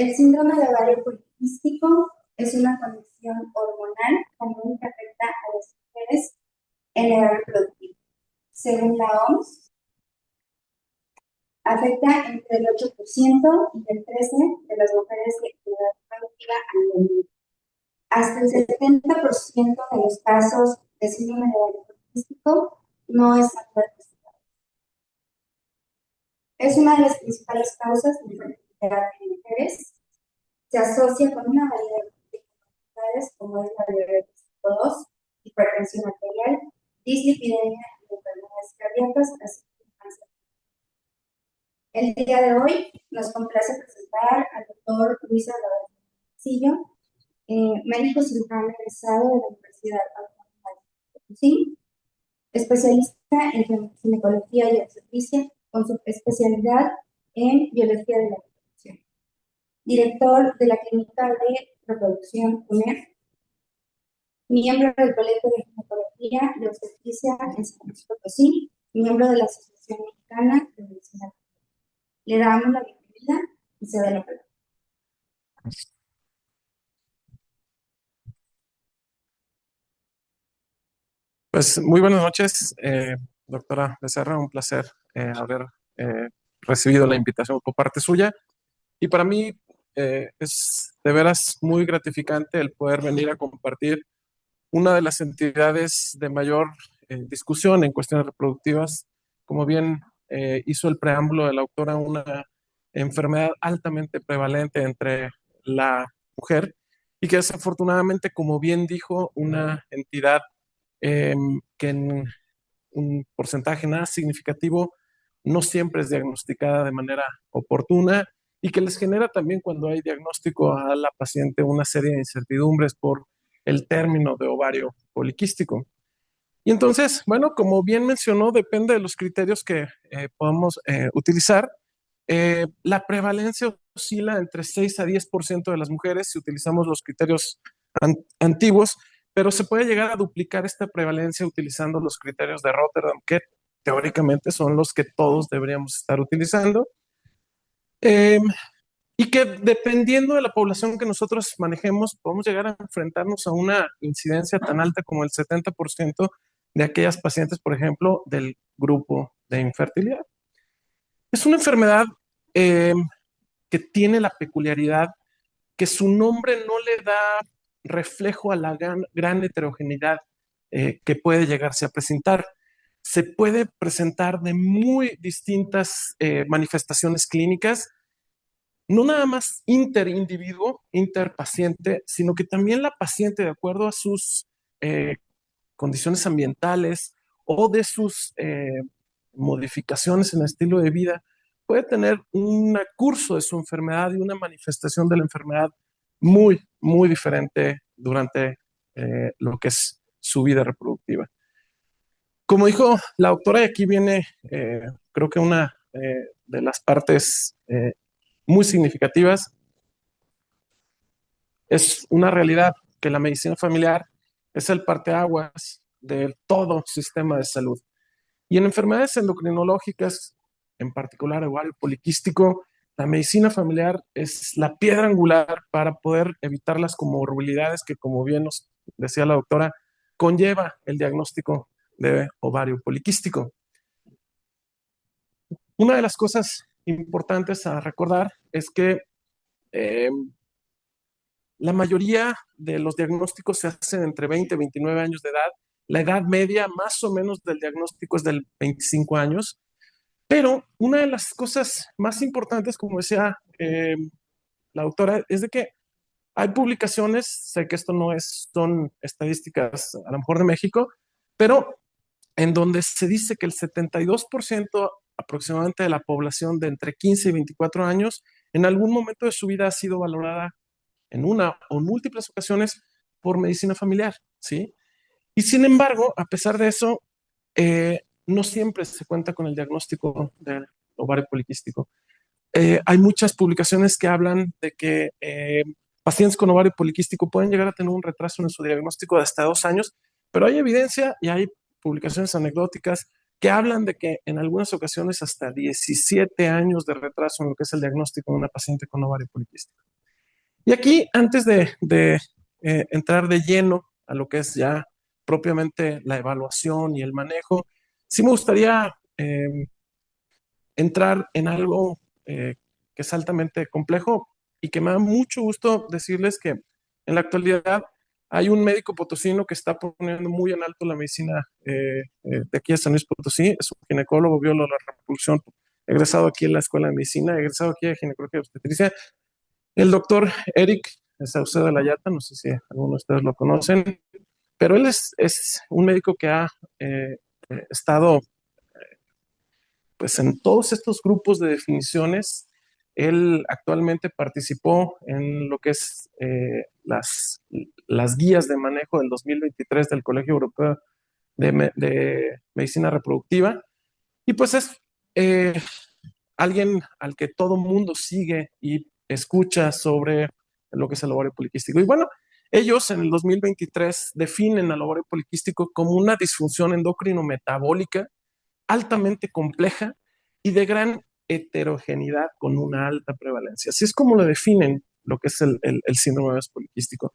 El síndrome de ovario poliquístico es una condición hormonal común que afecta a las mujeres en la edad reproductiva. Según la OMS, afecta entre el 8% y el 13% de las mujeres de edad reproductiva a nivel mundial. Hasta el 70% de los casos de síndrome de ovario poliquístico no están diagnosticados. Es una de las principales causas de infertilidad en mujeres. Se asocia con una variedad de enfermedades como es la diabetes tipo 2, hipertensión arterial, dislipidemia y enfermedades cardíacas, así como cáncer. El día de hoy nos complace presentar al doctor Luis Salvador Castillo, médico cirujano egresado de la Universidad Autónoma de Potosí, especialista en ginecología y obstetricia, con su especialidad en biología de la reproducción. Director de la Clínica de Reproducción UNER, miembro del Colegio de Ginecología y Obstetricia en San Luis Potosí, miembro de la Asociación Mexicana de Medicina. Le damos la bienvenida y se da la palabra. Pues muy buenas noches, doctora Becerra, un placer haber recibido la invitación por parte suya. Y para mí es de veras muy gratificante el poder venir a compartir una de las entidades de mayor discusión en cuestiones reproductivas. Como bien hizo el preámbulo de la autora, una enfermedad altamente prevalente entre la mujer y que desafortunadamente, como bien dijo, una entidad que en un porcentaje nada significativo no siempre es diagnosticada de manera oportuna y que les genera también cuando hay diagnóstico a la paciente una serie de incertidumbres por el término de ovario poliquístico. Y entonces, bueno, como bien mencionó, depende de los criterios que podamos utilizar. La prevalencia oscila entre 6 a 10% de las mujeres si utilizamos los criterios antiguos, pero se puede llegar a duplicar esta prevalencia utilizando los criterios de Rotterdam, que teóricamente son los que todos deberíamos estar utilizando. Y que dependiendo de la población que nosotros manejemos, podemos llegar a enfrentarnos a una incidencia tan alta como el 70% de aquellas pacientes, por ejemplo, del grupo de infertilidad. Es una enfermedad que tiene la peculiaridad que su nombre no le da reflejo a la gran heterogeneidad que puede llegarse a presentar. Se puede presentar de muy distintas manifestaciones clínicas, no nada más interindividuo, interpaciente, sino que también la paciente, de acuerdo a sus condiciones ambientales o de sus modificaciones en el estilo de vida, puede tener un curso de su enfermedad y una manifestación de la enfermedad muy, muy diferente durante lo que es su vida reproductiva. Como dijo la doctora, y aquí viene creo que una de las partes muy significativas, es una realidad que la medicina familiar es el parteaguas de todo sistema de salud. Y en enfermedades endocrinológicas, en particular ovario poliquístico, la medicina familiar es la piedra angular para poder evitar las comorbilidades que, como bien nos decía la doctora, conlleva el diagnóstico de ovario poliquístico. Una de las cosas importantes a recordar es que la mayoría de los diagnósticos se hacen entre 20 y 29 años de edad. La edad media más o menos del diagnóstico es del 25 años. Pero una de las cosas más importantes, como decía la doctora, es de que hay publicaciones, sé que esto no son estadísticas a lo mejor de México, pero en donde se dice que el 72% aproximadamente de la población de entre 15 y 24 años en algún momento de su vida ha sido valorada en una o múltiples ocasiones por medicina familiar, ¿sí? Y sin embargo, a pesar de eso, no siempre se cuenta con el diagnóstico del ovario poliquístico. Hay muchas publicaciones que hablan de que pacientes con ovario poliquístico pueden llegar a tener un retraso en su diagnóstico de hasta 2 años, pero hay evidencia y hay publicaciones anecdóticas que hablan de que en algunas ocasiones hasta 17 años de retraso en lo que es el diagnóstico de una paciente con ovario poliquístico. Y aquí, antes de entrar de lleno a lo que es ya propiamente la evaluación y el manejo, sí me gustaría entrar en algo que es altamente complejo y que me da mucho gusto decirles que en la actualidad hay un médico potosino que está poniendo muy en alto la medicina de aquí de San Luis Potosí. Es un ginecólogo, biólogo de la reproducción, egresado aquí en la Escuela de Medicina, egresado aquí de Ginecología y Obstetricia. El doctor Eric Saucedo de la Yata, no sé si algunos de ustedes lo conocen, pero él es un médico que ha estado pues en todos estos grupos de definiciones. Él actualmente participó en lo que es las guías de manejo del 2023 del Colegio Europeo de Medicina Reproductiva, y pues es eh, alguien al que todo mundo sigue y escucha sobre lo que es el ovario poliquístico. Y bueno, ellos en el 2023 definen al ovario poliquístico como una disfunción endocrino-metabólica altamente compleja y de gran heterogeneidad con una alta prevalencia. Así es como lo definen lo que es el síndrome de ovario poliquístico.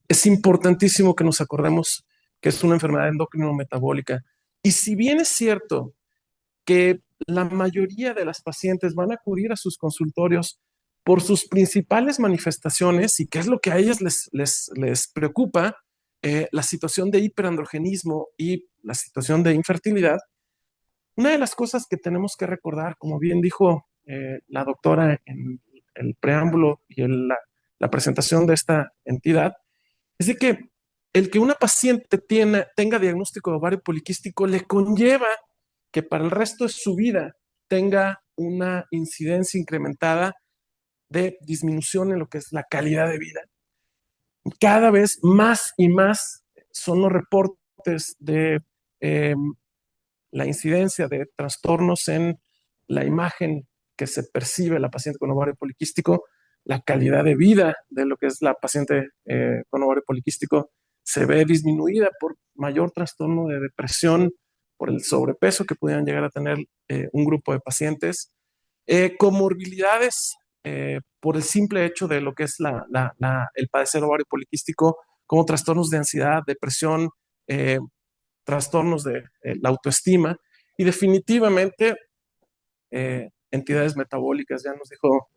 Es importantísimo que nos acordemos que es una enfermedad endocrino-metabólica. Y si bien es cierto que la mayoría de las pacientes van a acudir a sus consultorios por sus principales manifestaciones y qué es lo que a ellas les preocupa, la situación de hiperandrogenismo y la situación de infertilidad. Una de las cosas que tenemos que recordar, como bien dijo la doctora en el preámbulo y en la presentación de esta entidad, es de que el que una paciente tenga diagnóstico de ovario poliquístico le conlleva que para el resto de su vida tenga una incidencia incrementada de disminución en lo que es la calidad de vida. Cada vez más y más son los reportes de la incidencia de trastornos en la imagen que se percibe la paciente con ovario poliquístico, la calidad de vida de lo que es la paciente con ovario poliquístico se ve disminuida por mayor trastorno de depresión, por el sobrepeso que pudieran llegar a tener un grupo de pacientes, comorbilidades por el simple hecho de lo que es el padecer ovario poliquístico, como trastornos de ansiedad, depresión, trastornos de la autoestima y definitivamente entidades metabólicas. Ya nos dijo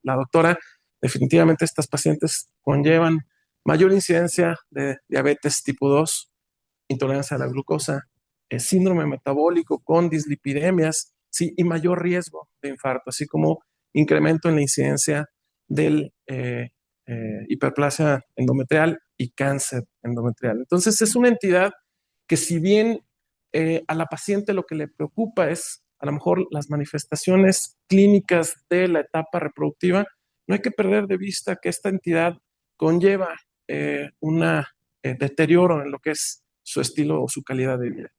la doctora, definitivamente estas pacientes conllevan mayor incidencia de diabetes tipo 2, intolerancia a la glucosa, síndrome metabólico con dislipidemias, sí, y mayor riesgo de infarto, así como incremento en la incidencia del hiperplasia endometrial y cáncer endometrial. Entonces es una entidad que si bien a la paciente lo que le preocupa es a lo mejor las manifestaciones clínicas de la etapa reproductiva, no hay que perder de vista que esta entidad conlleva un deterioro en lo que es su estilo o su calidad de vida.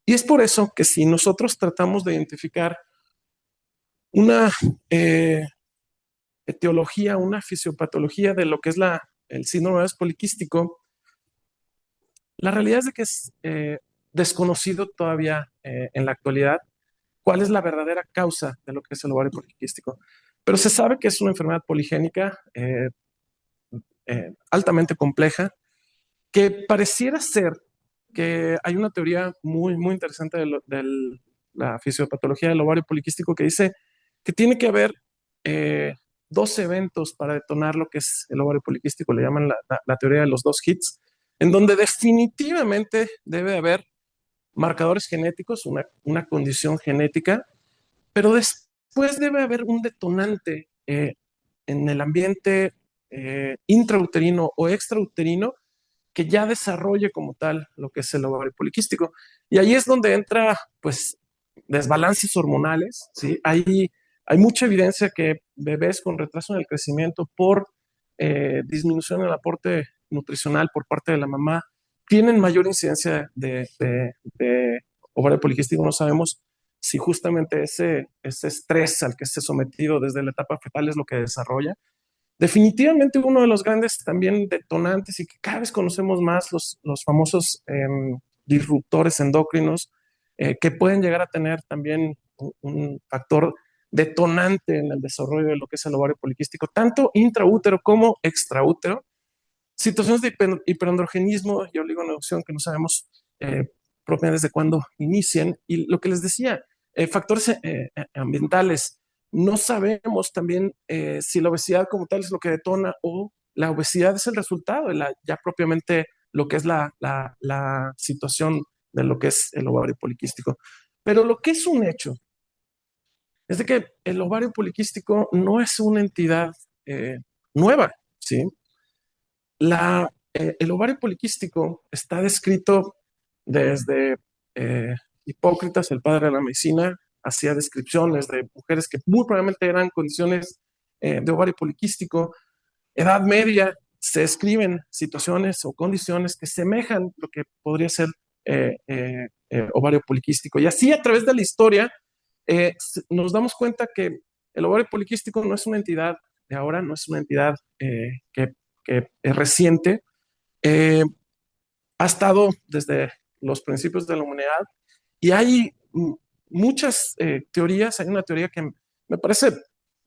Y es por eso que si nosotros tratamos de identificar una etiología, una fisiopatología de lo que es el síndrome de ovario poliquístico, la realidad es de que es desconocido todavía en la actualidad cuál es la verdadera causa de lo que es el ovario poliquístico. Pero se sabe que es una enfermedad poligénica altamente compleja, que pareciera ser que hay una teoría muy, muy interesante de la fisiopatología del ovario poliquístico que dice que tiene que haber eh, dos eventos para detonar lo que es el ovario poliquístico, le llaman la teoría de los dos hits, en donde definitivamente debe haber marcadores genéticos, una condición genética, pero después debe haber un detonante en el ambiente intrauterino o extrauterino que ya desarrolle como tal lo que es el ovario poliquístico. Y ahí es donde entra, pues, desbalances hormonales, ¿sí? Hay mucha evidencia que bebés con retraso en el crecimiento por disminución en el aporte nutricional por parte de la mamá tienen mayor incidencia de ovario poliquístico. No sabemos si justamente ese estrés al que esté sometido desde la etapa fetal es lo que desarrolla. Definitivamente uno de los grandes también detonantes y que cada vez conocemos más los famosos disruptores endocrinos que pueden llegar a tener también un factor detonante en el desarrollo de lo que es el ovario poliquístico, tanto intraútero como extraútero. Situaciones de hiperandrogenismo y oligoneopsión que no sabemos propiamente desde cuándo inician. Y lo que les decía, factores ambientales. No sabemos también si la obesidad como tal es lo que detona o la obesidad es el resultado de ya propiamente lo que es la situación de lo que es el ovario poliquístico. Pero lo que es un hecho es de que el ovario poliquístico no es una entidad nueva, ¿sí? El ovario poliquístico está descrito desde Hipócrates, el padre de la medicina, hacía descripciones de mujeres que muy probablemente eran condiciones de ovario poliquístico. Edad Media se escriben situaciones o condiciones que semejan lo que podría ser ovario poliquístico. Y así a través de la historia nos damos cuenta que el ovario poliquístico no es una entidad de ahora, no es una entidad que es reciente, ha estado desde los principios de la humanidad y hay muchas teorías. Hay una teoría que me parece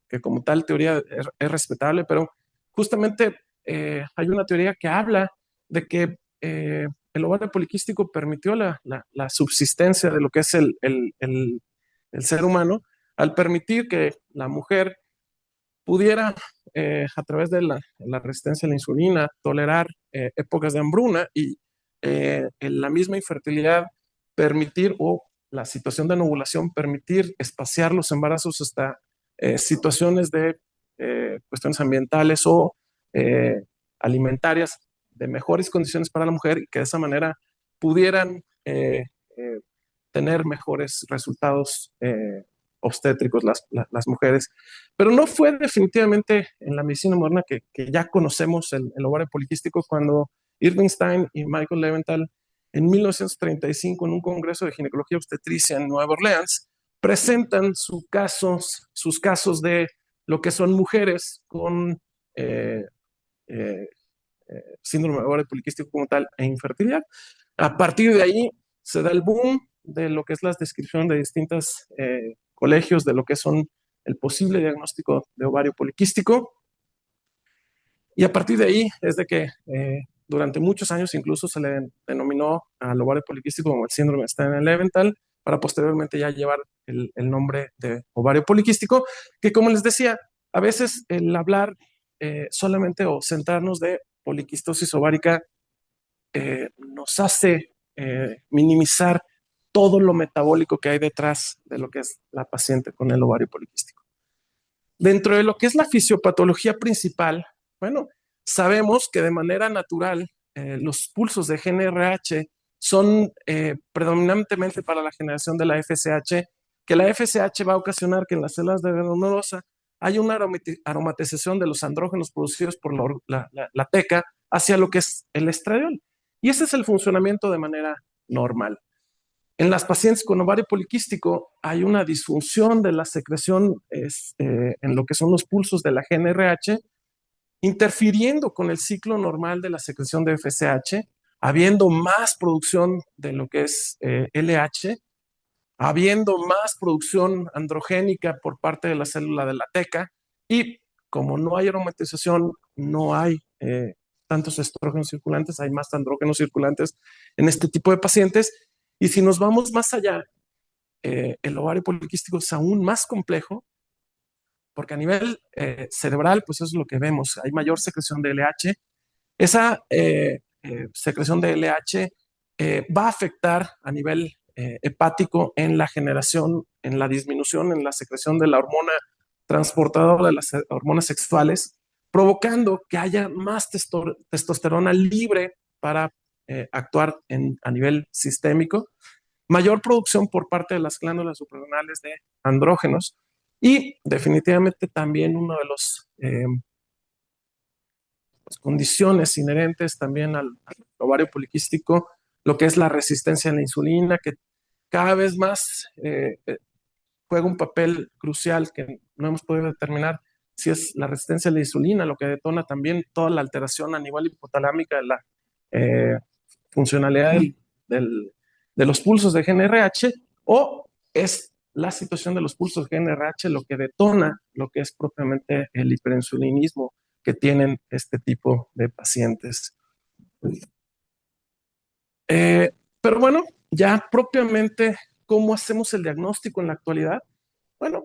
que como tal teoría es respetable, pero justamente hay una teoría que habla de que el ovario poliquístico permitió la subsistencia de lo que es el ser humano al permitir que la mujer pudiera, a través de la resistencia a la insulina, tolerar épocas de hambruna y en la misma infertilidad permitir o la situación de anovulación permitir espaciar los embarazos hasta situaciones de cuestiones ambientales o alimentarias de mejores condiciones para la mujer y que de esa manera pudieran eh, tener mejores resultados obstétricos las mujeres. Pero no fue definitivamente en la medicina moderna que ya conocemos el ovario poliquístico cuando Irving Stein y Michael Leventhal en 1935 en un congreso de ginecología obstetricia en Nueva Orleans presentan sus casos de lo que son mujeres con eh, eh, síndrome de ovario poliquístico como tal e infertilidad. A partir de ahí se da el boom de lo que es la descripción de distintos colegios de lo que son el posible diagnóstico de ovario poliquístico. Y a partir de ahí es de que durante muchos años incluso se le denominó al ovario poliquístico como el síndrome de Steiner-Leventhal para posteriormente ya llevar el nombre de ovario poliquístico, que como les decía, a veces el hablar solamente o centrarnos de poliquistosis ovárica nos hace minimizar todo lo metabólico que hay detrás de lo que es la paciente con el ovario poliquístico. Dentro de lo que es la fisiopatología principal, bueno, sabemos que de manera natural los pulsos de GnRH son predominantemente para la generación de la FSH, que la FSH va a ocasionar que en las células de granulosa haya una aromatización de los andrógenos producidos por la teca hacia lo que es el estradiol. Y ese es el funcionamiento de manera normal. En las pacientes con ovario poliquístico hay una disfunción de la secreción en lo que son los pulsos de la GnRH, interfiriendo con el ciclo normal de la secreción de FSH, habiendo más producción de lo que es LH, habiendo más producción androgénica por parte de la célula de la teca y como no hay aromatización, no hay tantos estrógenos circulantes, hay más andrógenos circulantes en este tipo de pacientes. Y si nos vamos más allá, el ovario poliquístico es aún más complejo porque a nivel cerebral, pues eso es lo que vemos, hay mayor secreción de LH. Esa secreción de LH va a afectar a nivel hepático en la generación, en la disminución, en la secreción de la hormona transportadora de las hormonas sexuales, provocando que haya más testosterona libre para actuar a nivel sistémico, mayor producción por parte de las glándulas suprarrenales de andrógenos y definitivamente también uno de los condiciones inherentes también al ovario poliquístico, lo que es la resistencia a la insulina, que cada vez más juega un papel crucial que no hemos podido determinar si es la resistencia a la insulina, lo que detona también toda la alteración a nivel hipotalámica de la funcionalidad de los pulsos de GNRH, o es la situación de los pulsos de GNRH lo que detona lo que es propiamente el hiperinsulinismo que tienen este tipo de pacientes. Pero bueno, ya propiamente, ¿cómo hacemos el diagnóstico en la actualidad? Bueno,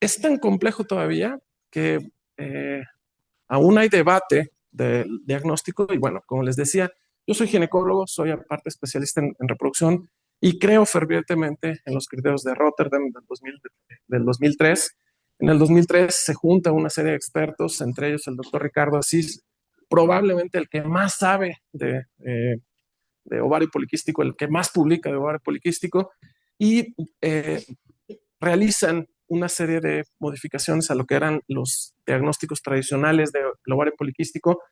es tan complejo todavía que aún hay debate del diagnóstico y bueno, como les decía, yo soy ginecólogo, soy aparte especialista en reproducción y creo fervientemente en los criterios de Rotterdam del 2003. En el 2003 se junta una serie de expertos, entre ellos el doctor Ricardo Asís, probablemente el que más sabe de ovario poliquístico, el que más publica de ovario poliquístico, y realizan una serie de modificaciones a lo que eran los diagnósticos tradicionales de ovario poliquístico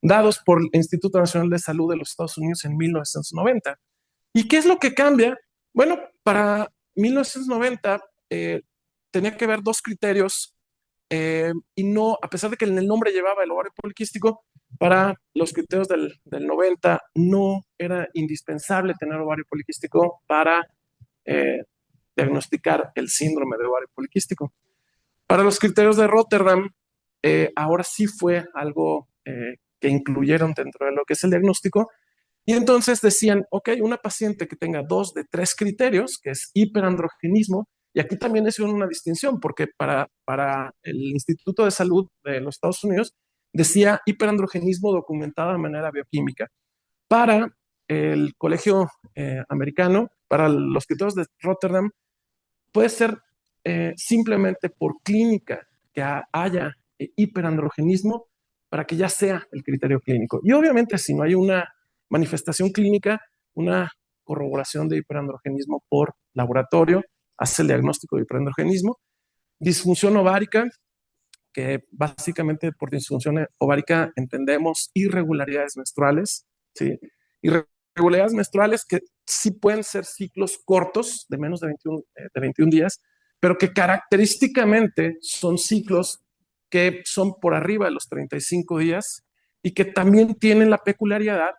dados por el Instituto Nacional de Salud de los Estados Unidos en 1990. ¿Y qué es lo que cambia? Bueno, para 1990 tenía que haber dos criterios y no, a pesar de que en el nombre llevaba el ovario poliquístico, para los criterios del 90 no era indispensable tener ovario poliquístico para eh, diagnosticar el síndrome de ovario poliquístico. Para los criterios de Rotterdam, ahora sí fue algo que incluyeron dentro de lo que es el diagnóstico. Y entonces decían, ok, una paciente que tenga 2 de 3 criterios, que es hiperandrogenismo, y aquí también es una distinción, porque para el Instituto de Salud de los Estados Unidos decía hiperandrogenismo documentado de manera bioquímica. Para el colegio americano, para los criterios de Rotterdam, puede ser simplemente por clínica que haya hiperandrogenismo para que ya sea el criterio clínico. Y obviamente si no hay una manifestación clínica, una corroboración de hiperandrogenismo por laboratorio, hace el diagnóstico de hiperandrogenismo. Disfunción ovárica, que básicamente por disfunción ovárica entendemos irregularidades menstruales, ¿sí? Irregularidades menstruales que sí pueden ser ciclos cortos de menos de 21 días, pero que característicamente son ciclos que son por arriba de los 35 días y que también tienen la peculiaridad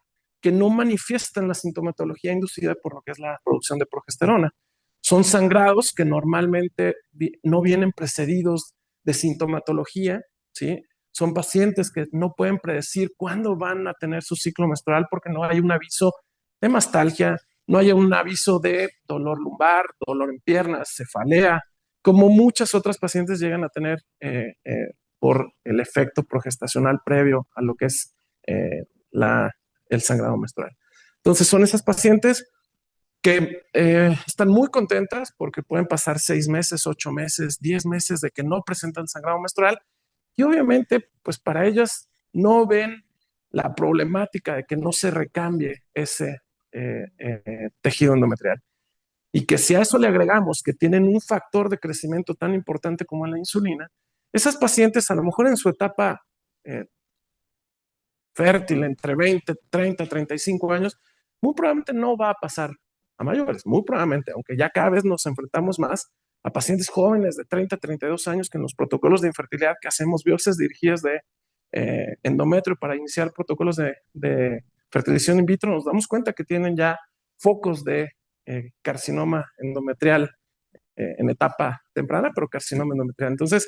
que no manifiestan la sintomatología inducida por lo que es la producción de progesterona. Son sangrados que normalmente no vienen precedidos de sintomatología, ¿sí? Son pacientes que no pueden predecir cuándo van a tener su ciclo menstrual porque no hay un aviso de mastalgia, no hay un aviso de dolor lumbar, dolor en piernas, cefalea, como muchas otras pacientes llegan a tener por el efecto progestacional previo a lo que es el sangrado menstrual. Entonces son esas pacientes que están muy contentas porque pueden pasar 6 meses, 8 meses, 10 meses de que no presentan sangrado menstrual y obviamente pues para ellas no ven la problemática de que no se recambie ese tejido endometrial. Y que si a eso le agregamos que tienen un factor de crecimiento tan importante como la insulina, esas pacientes a lo mejor en su etapa fértil, entre 20, 30, 35 años, muy probablemente no va a pasar a mayores, muy probablemente, aunque ya cada vez nos enfrentamos más a pacientes jóvenes de 30, 32 años que en los protocolos de infertilidad que hacemos biopsias dirigidas de endometrio para iniciar protocolos de fertilización in vitro, nos damos cuenta que tienen ya focos de carcinoma endometrial en etapa temprana, pero carcinoma endometrial. Entonces,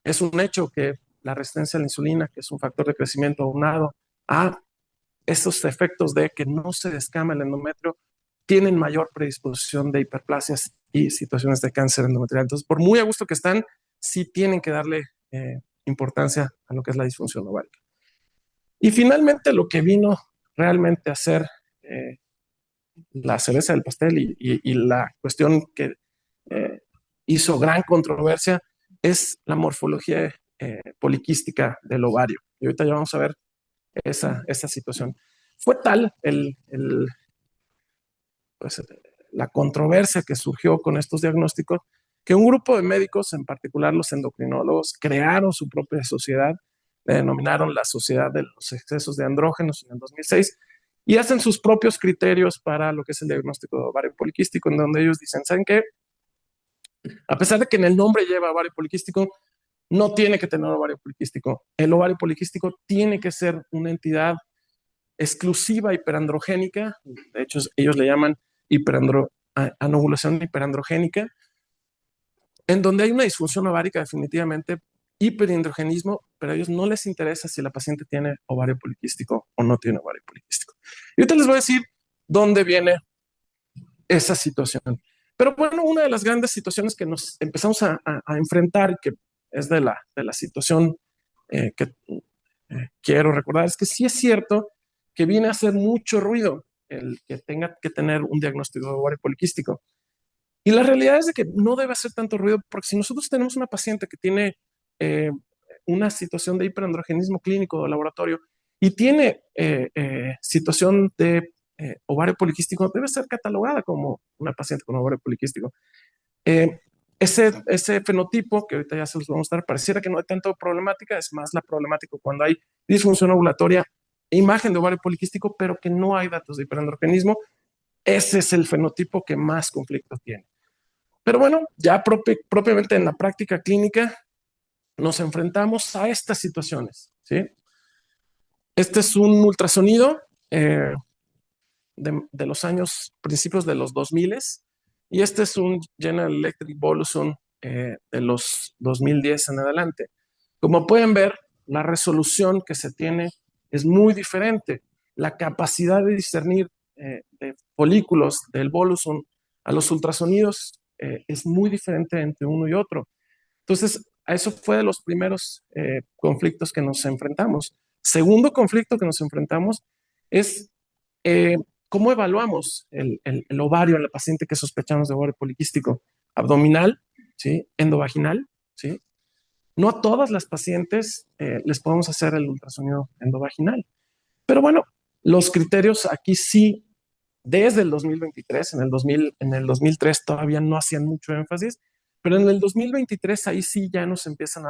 es un hecho que la resistencia a la insulina, que es un factor de crecimiento aunado a estos efectos de que no se descama el endometrio, tienen mayor predisposición de hiperplasias y situaciones de cáncer endometrial. Entonces, por muy a gusto que están, sí tienen que darle importancia a lo que es la disfunción ovárica. Y finalmente, lo que vino realmente a ser la cereza del pastel y la cuestión que hizo gran controversia es la morfología poliquística del ovario. Y ahorita ya vamos a ver esa situación. Fue tal pues, la controversia que surgió con estos diagnósticos que un grupo de médicos, en particular los endocrinólogos, crearon su propia sociedad, le denominaron la Sociedad de los Excesos de Andrógenos en el 2006 y hacen sus propios criterios para lo que es el diagnóstico de ovario poliquístico, en donde ellos dicen, ¿saben qué? A pesar de que en el nombre lleva ovario poliquístico, no tiene que tener ovario poliquístico. El ovario poliquístico tiene que ser una entidad exclusiva hiperandrogénica, de hecho ellos le llaman anovulación hiperandrogénica, en donde hay una disfunción ovárica definitivamente, hiperandrogenismo, pero a ellos no les interesa si la paciente tiene ovario poliquístico o no tiene ovario poliquístico. Y ahorita les voy a decir dónde viene esa situación. Pero bueno, una de las grandes situaciones que nos empezamos a enfrentar, que es de la situación que quiero recordar, es que sí es cierto que viene a hacer mucho ruido el que tenga que tener un diagnóstico de ovario poliquístico. Y la realidad es de que no debe hacer tanto ruido, porque si nosotros tenemos una paciente que tiene una situación de hiperandrogenismo clínico de laboratorio y tiene situación de ovario poliquístico, debe ser catalogada como una paciente con ovario poliquístico. Ese fenotipo, que ahorita ya se los vamos a mostrar, pareciera que no hay tanto problemática, es más la problemática cuando hay disfunción ovulatoria, imagen de ovario poliquístico, pero que no hay datos de hiperandrogenismo. Ese es el fenotipo que más conflicto tiene. Pero bueno, ya propiamente en la práctica clínica nos enfrentamos a estas situaciones, ¿sí? Este es un ultrasonido de los años, principios de los 2000, y este es un General Electric Voluson de los 2010 en adelante. Como pueden ver, la resolución que se tiene es muy diferente. La capacidad de discernir de folículos del Voluson a los ultrasonidos es muy diferente entre uno y otro. Entonces, a eso fue de los primeros conflictos que nos enfrentamos. Segundo conflicto que nos enfrentamos es cómo evaluamos el ovario en la paciente que sospechamos de ovario poliquístico. Abdominal, ¿sí? Endovaginal, ¿sí? No a todas las pacientes les podemos hacer el ultrasonido endovaginal. Pero bueno, los criterios aquí sí, desde el 2023, en el 2003 todavía no hacían mucho énfasis, pero en el 2023 ahí sí ya nos empiezan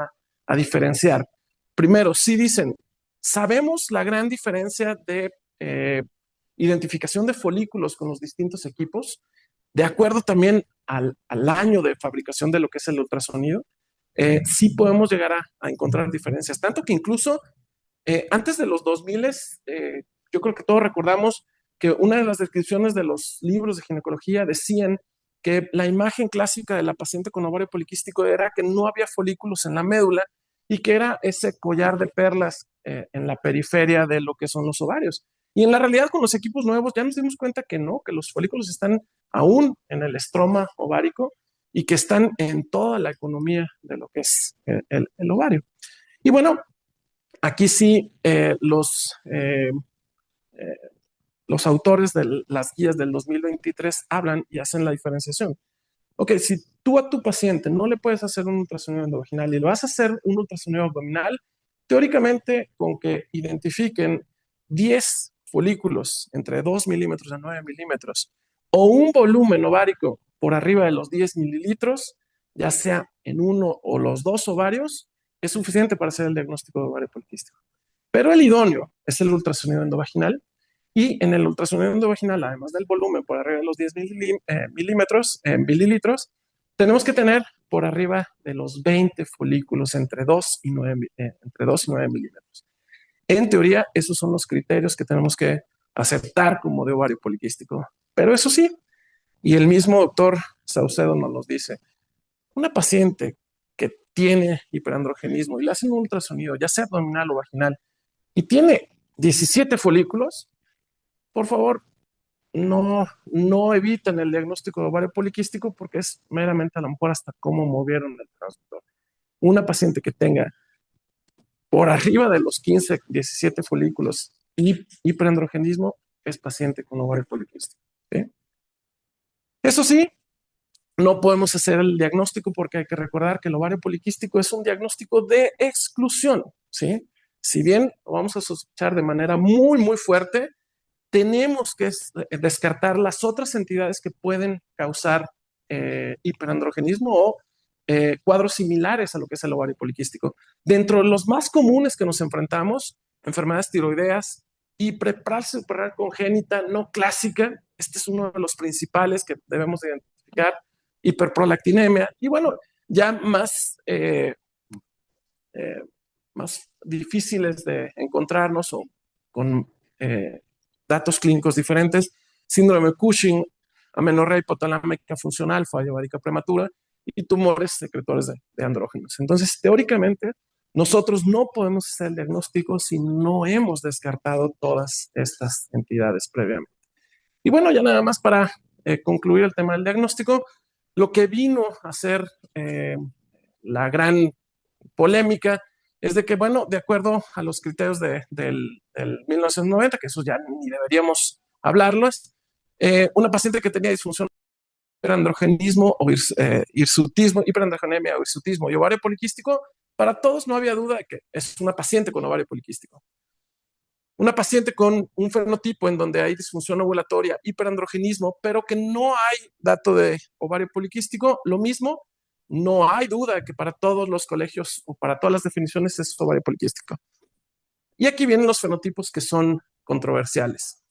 a diferenciar. Primero, sí dicen, sabemos la gran diferencia de identificación de folículos con los distintos equipos, de acuerdo también al año de fabricación de lo que es el ultrasonido, sí podemos llegar a encontrar diferencias, tanto que incluso antes de los 2000, yo creo que todos recordamos que una de las descripciones de los libros de ginecología decían que la imagen clásica de la paciente con ovario poliquístico era que no había folículos en la médula y que era ese collar de perlas en la periferia de lo que son los ovarios. Y en la realidad con los equipos nuevos ya nos dimos cuenta que no, que los folículos están aún en el estroma ovárico y que están en toda la economía de lo que es el ovario. Y bueno, aquí sí los autores de las guías del 2023 hablan y hacen la diferenciación. Ok, si tú a tu paciente no le puedes hacer un ultrasonido endovaginal y le vas a hacer un ultrasonido abdominal, teóricamente con que identifiquen 10 folículos entre 2 milímetros a 9 milímetros o un volumen ovárico por arriba de los 10 mililitros, ya sea en uno o los dos ovarios, es suficiente para hacer el diagnóstico de ovario poliquístico. Pero el idóneo es el ultrasonido endovaginal. Y en el ultrasonido endovaginal, además del volumen por arriba de los 10 mililitros, tenemos que tener por arriba de los 20 folículos entre 2 y 9 milímetros. En teoría, esos son los criterios que tenemos que aceptar como de ovario poliquístico. Pero eso sí, y el mismo doctor Saucedo nos los dice, una paciente que tiene hiperandrogenismo y le hacen un ultrasonido, ya sea abdominal o vaginal, y tiene 17 folículos, por favor, no eviten el diagnóstico de ovario poliquístico porque es meramente a lo mejor hasta cómo movieron el transductor. Una paciente que tenga por arriba de los 15, 17 folículos y hiperandrogenismo es paciente con ovario poliquístico. ¿Sí? Eso sí, no podemos hacer el diagnóstico porque hay que recordar que el ovario poliquístico es un diagnóstico de exclusión. ¿Sí? Si bien lo vamos a sospechar de manera muy, muy fuerte, tenemos que descartar las otras entidades que pueden causar hiperandrogenismo o cuadros similares a lo que es el ovario poliquístico. Dentro de los más comunes que nos enfrentamos, enfermedades tiroideas, hiperplasia suprarrenal congénita no clásica, este es uno de los principales que debemos identificar, hiperprolactinemia, y bueno, ya más difíciles de encontrarnos o con datos clínicos diferentes: síndrome de Cushing, amenorrea hipotalámica funcional, falla ovárica prematura y tumores secretores de andrógenos. Entonces, teóricamente, nosotros no podemos hacer el diagnóstico si no hemos descartado todas estas entidades previamente. Y bueno, ya nada más para concluir el tema del diagnóstico, lo que vino a ser la gran polémica es de que, bueno, de acuerdo a los criterios del 1990, que eso ya ni deberíamos hablarlos, una paciente que tenía disfunción hiperandrogenismo o hirsutismo, hiperandrogenemia o hirsutismo y ovario poliquístico, para todos no había duda de que es una paciente con ovario poliquístico. Una paciente con un fenotipo en donde hay disfunción ovulatoria, hiperandrogenismo, pero que no hay dato de ovario poliquístico, lo mismo, no hay duda que para todos los colegios o para todas las definiciones es ovario poliquístico. Y aquí vienen los fenotipos que son controversiales.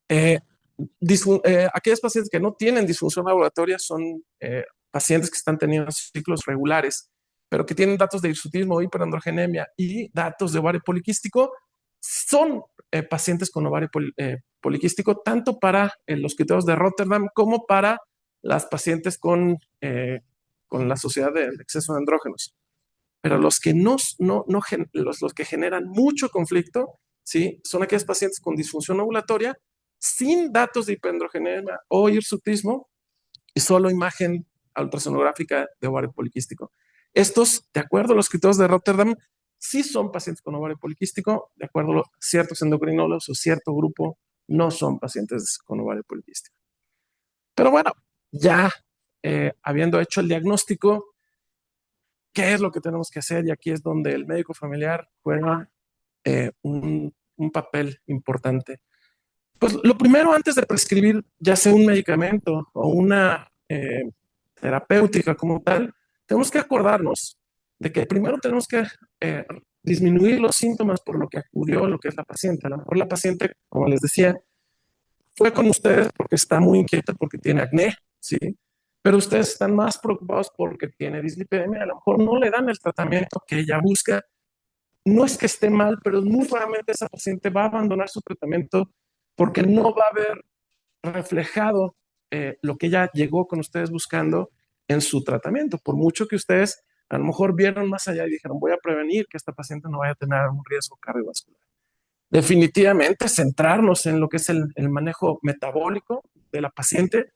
Aquellas pacientes que no tienen disfunción ovulatoria son pacientes que están teniendo ciclos regulares, pero que tienen datos de hirsutismo, hiperandrogenemia y datos de ovario poliquístico, son pacientes con ovario poliquístico, tanto para los criterios de Rotterdam como para las pacientes con la sociedad de exceso de andrógenos. Pero los que los que generan mucho conflicto, ¿sí?, son aquellos pacientes con disfunción ovulatoria sin datos de hiperandrogenemia o hirsutismo y solo imagen ultrasonográfica de ovario poliquístico. Estos, de acuerdo a los criterios de Rotterdam, sí son pacientes con ovario poliquístico, de acuerdo a ciertos endocrinólogos o cierto grupo, no son pacientes con ovario poliquístico. Pero bueno, ya habiendo hecho el diagnóstico, ¿qué es lo que tenemos que hacer? Y aquí es donde el médico familiar juega un papel importante. Pues lo primero, antes de prescribir ya sea un medicamento o una terapéutica como tal, tenemos que acordarnos de que primero tenemos que disminuir los síntomas por lo que acudió, lo que es la paciente. A lo mejor la paciente, como les decía, fue con ustedes porque está muy inquieta, porque tiene acné, ¿sí? Pero ustedes están más preocupados porque tiene dislipidemia. A lo mejor no le dan el tratamiento que ella busca. No es que esté mal, pero muy raramente esa paciente va a abandonar su tratamiento porque no va a haber reflejado lo que ella llegó con ustedes buscando en su tratamiento. Por mucho que ustedes a lo mejor vieron más allá y dijeron, voy a prevenir que esta paciente no vaya a tener un riesgo cardiovascular. Definitivamente centrarnos en lo que es el manejo metabólico de la paciente,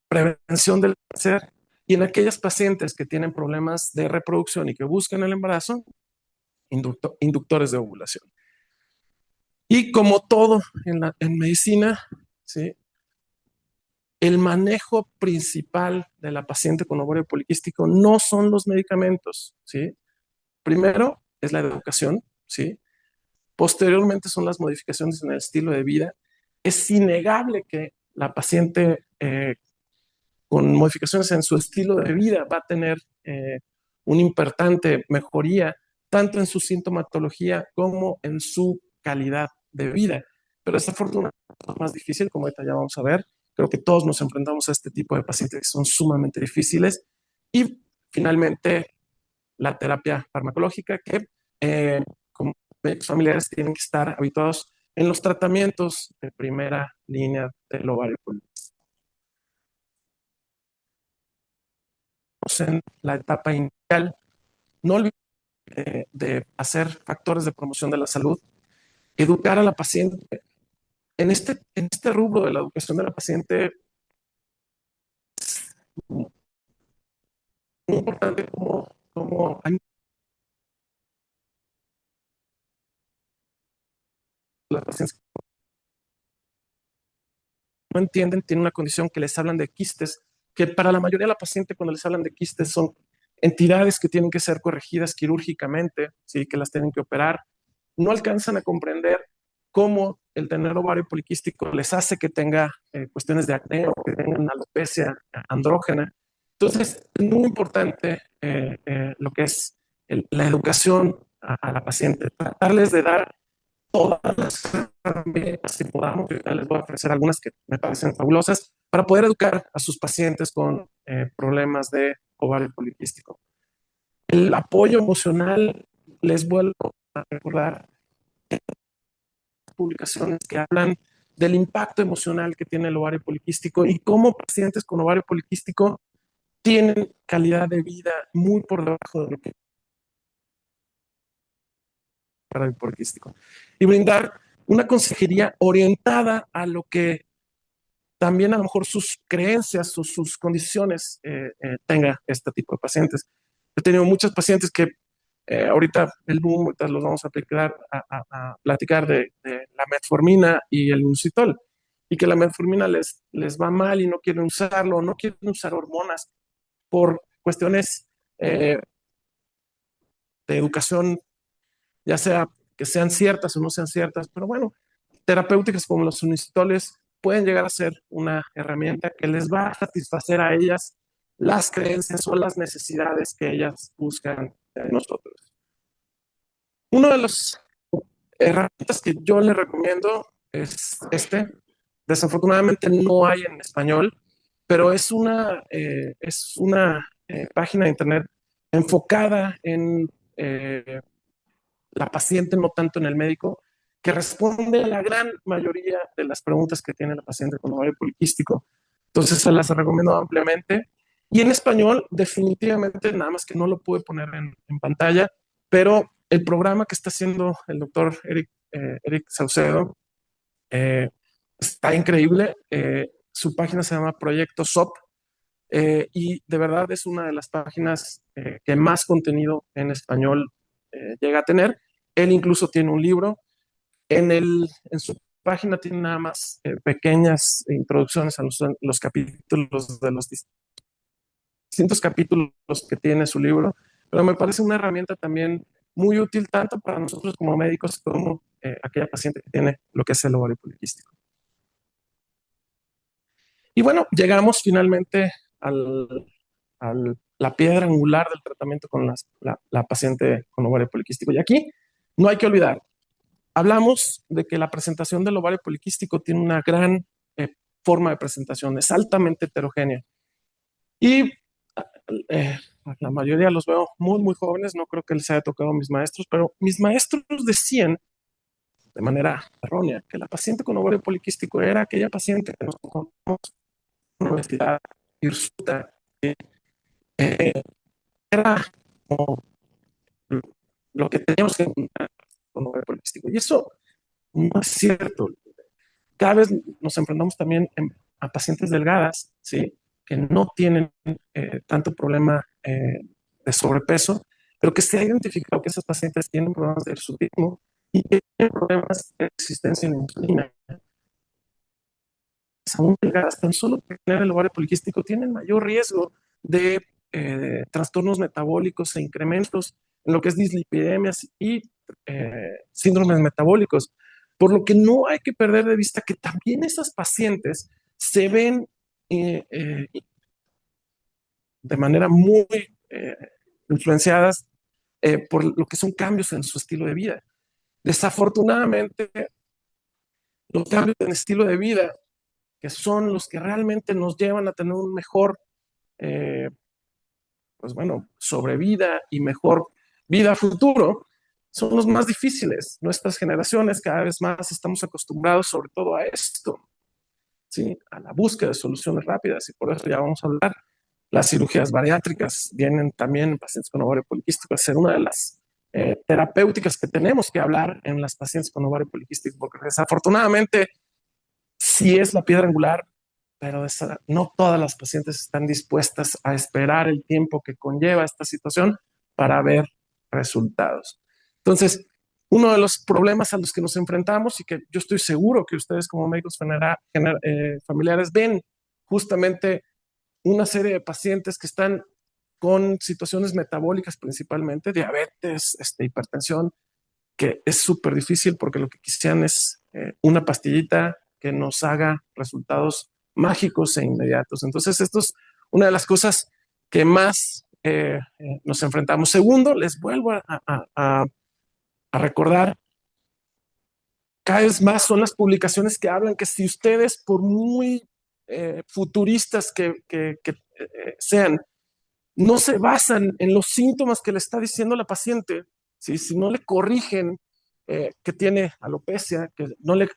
prevención del cáncer, y en aquellas pacientes que tienen problemas de reproducción y que buscan el embarazo, inductores de ovulación. Y como todo en medicina, ¿sí?, el manejo principal de la paciente con ovario poliquístico no son los medicamentos, ¿sí? Primero es la educación, ¿sí? Posteriormente son las modificaciones en el estilo de vida. Es innegable que la paciente con modificaciones en su estilo de vida va a tener una importante mejoría tanto en su sintomatología como en su calidad de vida. Pero desafortunadamente es más difícil, como ahorita ya vamos a ver. Creo que todos nos enfrentamos a este tipo de pacientes que son sumamente difíciles. Y finalmente, la terapia farmacológica, que como médicos familiares tienen que estar habituados en los tratamientos de primera línea del ovario poliquístico. En la etapa inicial, no olviden de hacer factores de promoción de la salud, educar a la paciente. En este rubro de la educación de la paciente es muy importante como hay las pacientes que no entienden, tienen una condición que les hablan de quistes, que para la mayoría de la paciente cuando les hablan de quistes son entidades que tienen que ser corregidas quirúrgicamente, ¿sí?, que las tienen que operar. No alcanzan a comprender cómo el tener ovario poliquístico les hace que tenga cuestiones de acné o que tengan alopecia andrógena. Entonces, es muy importante lo que es la educación a la paciente, tratarles de dar todas las herramientas que podamos. Yo les voy a ofrecer algunas que me parecen fabulosas para poder educar a sus pacientes con problemas de ovario poliquístico. El apoyo emocional, les vuelvo a recordar, publicaciones que hablan del impacto emocional que tiene el ovario poliquístico y cómo pacientes con ovario poliquístico tienen calidad de vida muy por debajo de lo que para el poliquístico. Y brindar una consejería orientada a lo que también a lo mejor sus creencias o sus condiciones tenga este tipo de pacientes. He tenido muchos pacientes que ahorita ahorita los vamos a platicar de la metformina y el inositol, y que la metformina les va mal y no quieren usarlo, no quieren usar hormonas por cuestiones de educación, ya sea que sean ciertas o no sean ciertas, pero bueno, terapéuticas como los inositoles pueden llegar a ser una herramienta que les va a satisfacer a ellas las creencias o las necesidades que ellas buscan de nosotros. Una de las herramientas que yo les recomiendo es este. Desafortunadamente no hay en español, pero es una página de internet enfocada en la paciente, no tanto en el médico, que responde a la gran mayoría de las preguntas que tiene la paciente con ovario poliquístico. Entonces se las recomiendo ampliamente. Y en español, definitivamente, nada más que no lo pude poner en pantalla, pero el programa que está haciendo el doctor Eric Saucedo está increíble. Su página se llama Proyecto SOP y de verdad es una de las páginas que más contenido en español llega a tener. Él incluso tiene un libro. En su página tiene nada más pequeñas introducciones a los capítulos de los distintos capítulos que tiene su libro, pero me parece una herramienta también muy útil tanto para nosotros como médicos como aquella paciente que tiene lo que es el ovario poliquístico. Y bueno, llegamos finalmente a la piedra angular del tratamiento con la paciente con ovario poliquístico. Y aquí no hay que olvidar, hablamos de que la presentación del ovario poliquístico tiene una gran forma de presentación, es altamente heterogénea. Y la mayoría los veo muy, muy jóvenes, no creo que les haya tocado a mis maestros, pero mis maestros decían de manera errónea que la paciente con ovario poliquístico era aquella paciente que nos encontramos en una obesidad hirsuta, era como lo que teníamos que encontrar con ovario poliquístico. Y eso no es cierto. Cada vez nos enfrentamos también a pacientes delgadas, ¿sí? Que no tienen tanto problema de sobrepeso, pero que se ha identificado que esas pacientes tienen problemas de hirsutismo y que tienen problemas de resistencia a la insulina. Aún delgadas, tan solo por tener el ovario poliquístico, tienen mayor riesgo de trastornos metabólicos e incrementos en lo que es dislipidemias y síndromes metabólicos. Por lo que no hay que perder de vista que también esas pacientes se ven de manera muy influenciadas por lo que son cambios en su estilo de vida. Desafortunadamente, los cambios en estilo de vida, que son los que realmente nos llevan a tener un mejor, pues bueno, sobrevida y mejor vida a futuro, son los más difíciles. Nuestras generaciones cada vez más estamos acostumbrados sobre todo a esto, ¿sí? A la búsqueda de soluciones rápidas, y por eso ya vamos a hablar. Las cirugías bariátricas vienen también en pacientes con ovario poliquístico a ser una de las terapéuticas que tenemos que hablar en las pacientes con ovario poliquístico, porque desafortunadamente sí es la piedra angular, pero no todas las pacientes están dispuestas a esperar el tiempo que conlleva esta situación para ver resultados. Entonces, uno de los problemas a los que nos enfrentamos y que yo estoy seguro que ustedes como médicos familiares ven justamente una serie de pacientes que están con situaciones metabólicas, principalmente diabetes, hipertensión, que es súper difícil porque lo que quisieran es una pastillita que nos haga resultados mágicos e inmediatos. Entonces, esto es una de las cosas que más nos enfrentamos. Segundo, les vuelvo a recordar, cada vez más son las publicaciones que hablan que si ustedes, por muy futuristas que sean, no se basan en los síntomas que le está diciendo la paciente, ¿sí? Si no le corrigen que tiene alopecia, que no le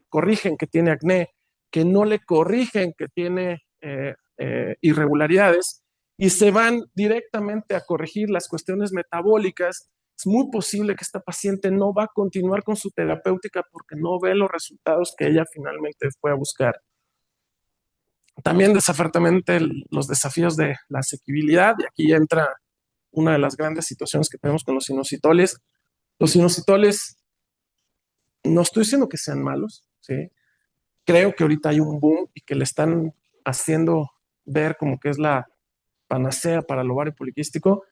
corrigen que tiene acné, que no le corrigen que tiene irregularidades y se van directamente a corregir las cuestiones metabólicas, es muy posible que esta paciente no va a continuar con su terapéutica porque no ve los resultados que ella finalmente fue a buscar. También desafortunadamente los desafíos de la asequibilidad, y aquí entra una de las grandes situaciones que tenemos con los inositoles. Los inositoles, no estoy diciendo que sean malos, ¿sí? Creo que ahorita hay un boom y que le están haciendo ver como que es la panacea para el ovario poliquístico.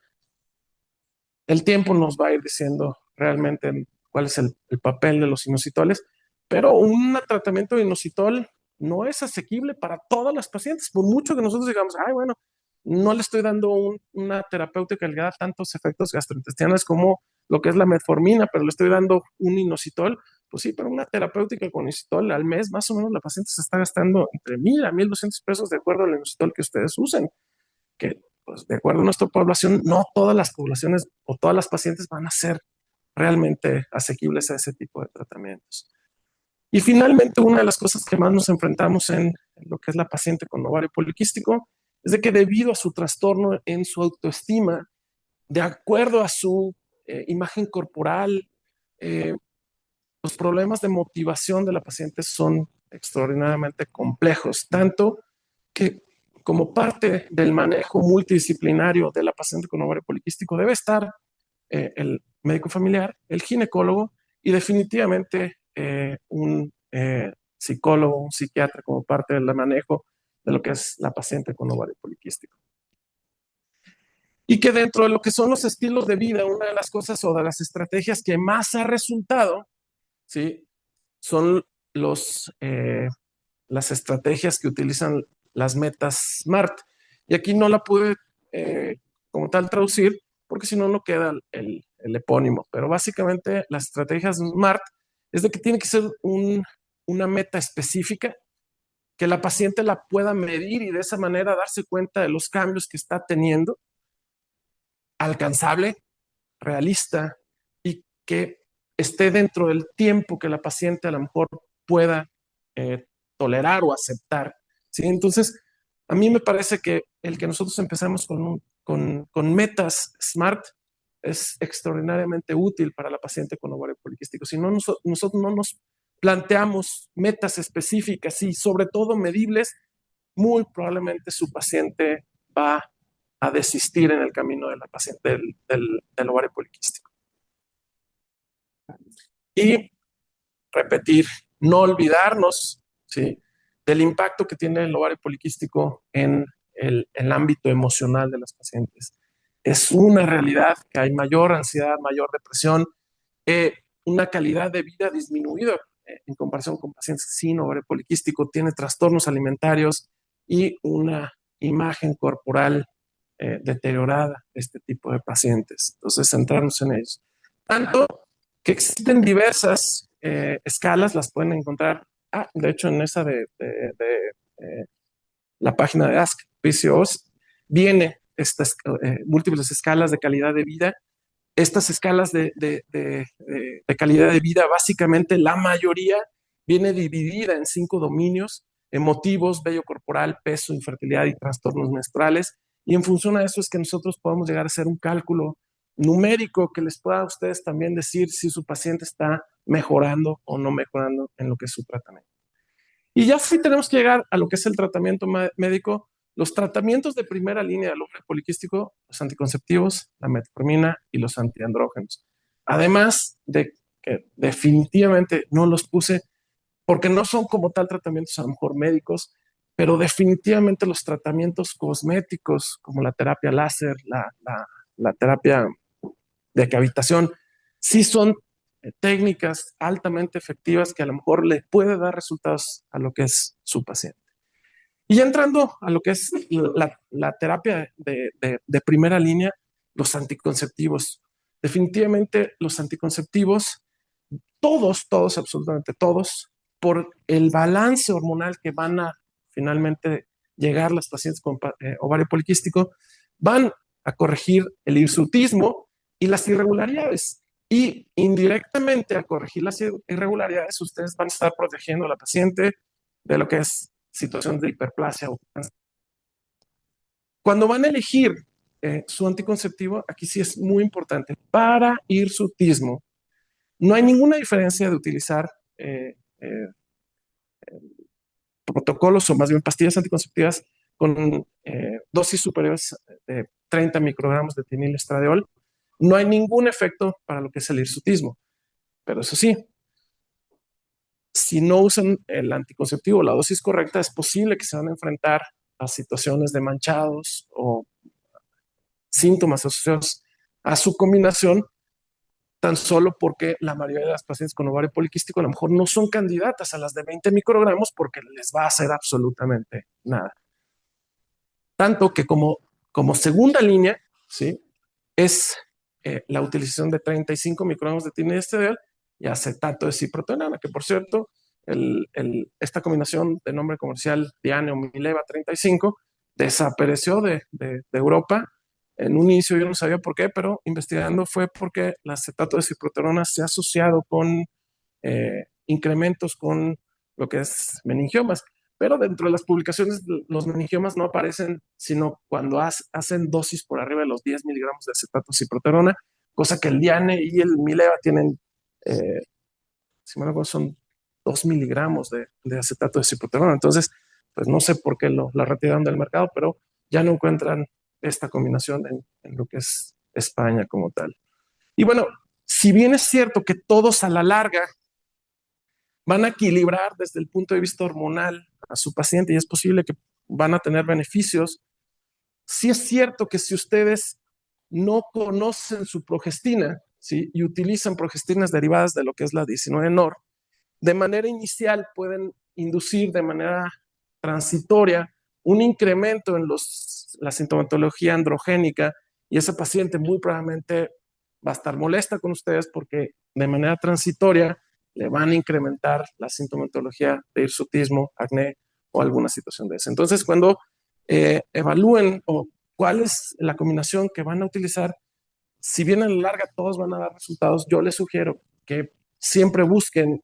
El tiempo nos va a ir diciendo realmente cuál es el papel de los inositoles, pero un tratamiento de inositol no es asequible para todas las pacientes, por mucho que nosotros digamos, ay, bueno, no le estoy dando una terapéutica que le da tantos efectos gastrointestinales como lo que es la metformina, pero le estoy dando un inositol. Pues sí, pero una terapéutica con inositol al mes, más o menos la paciente se está gastando entre 1,000 a 1,200 pesos de acuerdo al inositol que ustedes usen, que pues, de acuerdo a nuestra población, no todas las poblaciones o todas las pacientes van a ser realmente asequibles a ese tipo de tratamientos. Y finalmente, una de las cosas que más nos enfrentamos en lo que es la paciente con ovario poliquístico es de que debido a su trastorno en su autoestima, de acuerdo a su imagen corporal, los problemas de motivación de la paciente son extraordinariamente complejos, tanto que como parte del manejo multidisciplinario de la paciente con ovario poliquístico debe estar el médico familiar, el ginecólogo y definitivamente un psicólogo, un psiquiatra como parte del manejo de lo que es la paciente con ovario poliquístico. Y que dentro de lo que son los estilos de vida, una de las cosas o de las estrategias que más ha resultado, ¿sí? Son las estrategias que utilizan las metas SMART. Y aquí no la pude como tal traducir, porque si no, no queda el epónimo. Pero básicamente las estrategias SMART es de que tiene que ser una meta específica, que la paciente la pueda medir y de esa manera darse cuenta de los cambios que está teniendo, alcanzable, realista y que esté dentro del tiempo que la paciente a lo mejor pueda tolerar o aceptar. ¿Sí? Entonces, a mí me parece que el que nosotros empezamos con metas SMART es extraordinariamente útil para la paciente con ovario poliquístico. Si no, nosotros no nos planteamos metas específicas y sobre todo medibles, muy probablemente su paciente va a desistir en el camino de la paciente del ovario poliquístico. Y repetir, no olvidarnos, ¿sí?, del impacto que tiene el ovario poliquístico en el ámbito emocional de las pacientes. Es una realidad que hay mayor ansiedad, mayor depresión, una calidad de vida disminuida en comparación con pacientes sin ovario poliquístico, tiene trastornos alimentarios y una imagen corporal deteriorada, este tipo de pacientes. Entonces, centrarnos en ellos. Tanto que existen diversas escalas, las pueden encontrar, de hecho, en esa de la página de Ask PCOS, viene estas múltiples escalas de calidad de vida. Estas escalas de calidad de vida, básicamente la mayoría viene dividida en 5 dominios: emotivos, vello corporal, peso, infertilidad y trastornos menstruales. Y en función a eso es que nosotros podemos llegar a hacer un cálculo numérico que les pueda a ustedes también decir si su paciente está mejorando o no mejorando en lo que es su tratamiento. Y ya sí tenemos que llegar a lo que es el tratamiento médico. Los tratamientos de primera línea del ovario poliquístico, los anticonceptivos, la metformina y los antiandrógenos. Además de que definitivamente no los puse porque no son como tal tratamientos a lo mejor médicos, pero definitivamente los tratamientos cosméticos como la terapia láser, la terapia de cavitación, sí son técnicas altamente efectivas que a lo mejor le puede dar resultados a lo que es su paciente. Y ya entrando a lo que es la terapia de primera línea, los anticonceptivos. Definitivamente los anticonceptivos, todos, absolutamente todos, por el balance hormonal que van a finalmente llegar las pacientes con ovario poliquístico, van a corregir el hirsutismo y las irregularidades. Y indirectamente, al corregir las irregularidades, ustedes van a estar protegiendo a la paciente de lo que es situación de hiperplasia o cáncer. Cuando van a elegir su anticonceptivo, aquí sí es muy importante. Para hirsutismo, no hay ninguna diferencia de utilizar protocolos o más bien pastillas anticonceptivas con dosis superiores de 30 microgramos de etinilestradiol. No hay ningún efecto para lo que es el hirsutismo. Pero eso sí, si no usan el anticonceptivo, la dosis correcta, es posible que se van a enfrentar a situaciones de manchados o síntomas asociados a su combinación, tan solo porque la mayoría de las pacientes con ovario poliquístico a lo mejor no son candidatas a las de 20 microgramos porque les va a hacer absolutamente nada. Tanto que como segunda línea, ¿sí? Es la utilización de 35 microgramos de etinilestradiol y acetato de ciprotenona, que por cierto, esta combinación de nombre comercial Diane o Mileva 35 desapareció de Europa. En un inicio yo no sabía por qué, pero investigando fue porque el acetato de ciprotenona se ha asociado con incrementos con lo que es meningiomas. Pero dentro de las publicaciones, los meningiomas no aparecen sino cuando hacen dosis por arriba de los 10 miligramos de acetato ciproterona, cosa que el Diane y el Mileva tienen, si me acuerdo, son 2 miligramos de acetato de ciproterona. Entonces, pues no sé por qué la retiraron del mercado, pero ya no encuentran esta combinación en lo que es España como tal. Y bueno, si bien es cierto que todos a la larga van a equilibrar desde el punto de vista hormonal a su paciente y es posible que van a tener beneficios, sí es cierto que si ustedes no conocen su progestina, ¿sí? Y utilizan progestinas derivadas de lo que es la 19-NOR, de manera inicial pueden inducir de manera transitoria un incremento en la sintomatología androgénica y ese paciente muy probablemente va a estar molesta con ustedes porque de manera transitoria le van a incrementar la sintomatología de hirsutismo, acné o alguna situación de esa. Entonces, cuando evalúen o cuál es la combinación que van a utilizar, si bien a la larga todos van a dar resultados, yo les sugiero que siempre busquen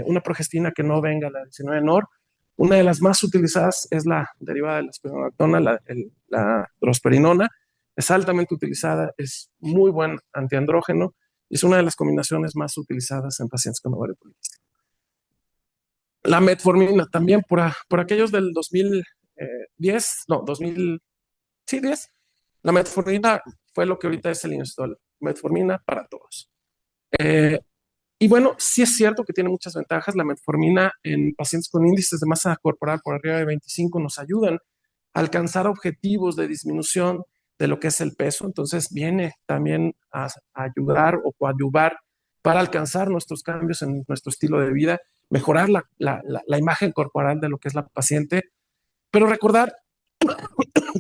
una progestina que no venga la 19-NOR. Una de las más utilizadas es la derivada de la espironolactona, la drosperinona. Es altamente utilizada, es muy buen antiandrógeno y es una de las combinaciones más utilizadas en pacientes con ovario poliquístico. La metformina también por aquellos del 2010, no, 2000, sí, 10. La metformina fue lo que ahorita es el inositol, metformina para todos. Y bueno, sí es cierto que tiene muchas ventajas. La metformina en pacientes con índices de masa corporal por arriba de 25 nos ayudan a alcanzar objetivos de disminución de lo que es el peso. Entonces viene también a ayudar o coadyuvar para alcanzar nuestros cambios en nuestro estilo de vida, mejorar la imagen corporal de lo que es la paciente, pero recordar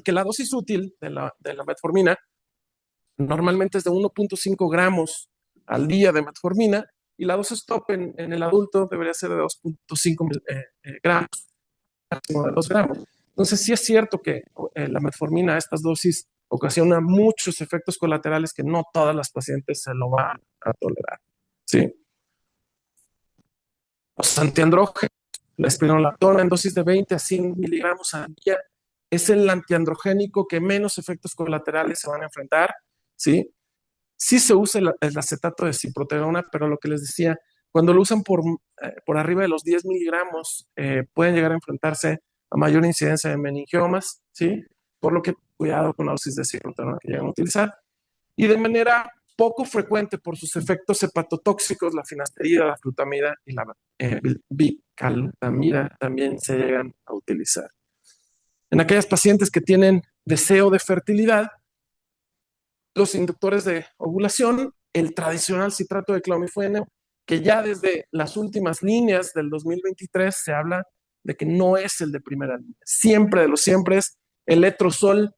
que la dosis útil de la metformina normalmente es de 1.5 gramos al día de metformina y la dosis top en el adulto debería ser de 2.5 gramos, máximo de 2 gramos. Entonces sí es cierto que la metformina a estas dosis ocasiona muchos efectos colaterales que no todas las pacientes se lo van a tolerar. ¿Sí? Los antiandrógenos, la espironolactona en dosis de 20 a 100 miligramos al día es el antiandrogénico que menos efectos colaterales se van a enfrentar. ¿Sí? Sí se usa el acetato de ciproterona, pero lo que les decía, cuando lo usan por arriba de los 10 miligramos, pueden llegar a enfrentarse a mayor incidencia de meningiomas, ¿sí? Por lo que cuidado con la dosis de ciproterona que llegan a utilizar. Y de manera poco frecuente por sus efectos hepatotóxicos, la finasterida, la flutamida y la bicalutamida también se llegan a utilizar. En aquellas pacientes que tienen deseo de fertilidad, los inductores de ovulación, el tradicional citrato de clomifeno, que ya desde las últimas líneas del 2023 se habla de que no es el de primera línea. Siempre de los siempre el letrozol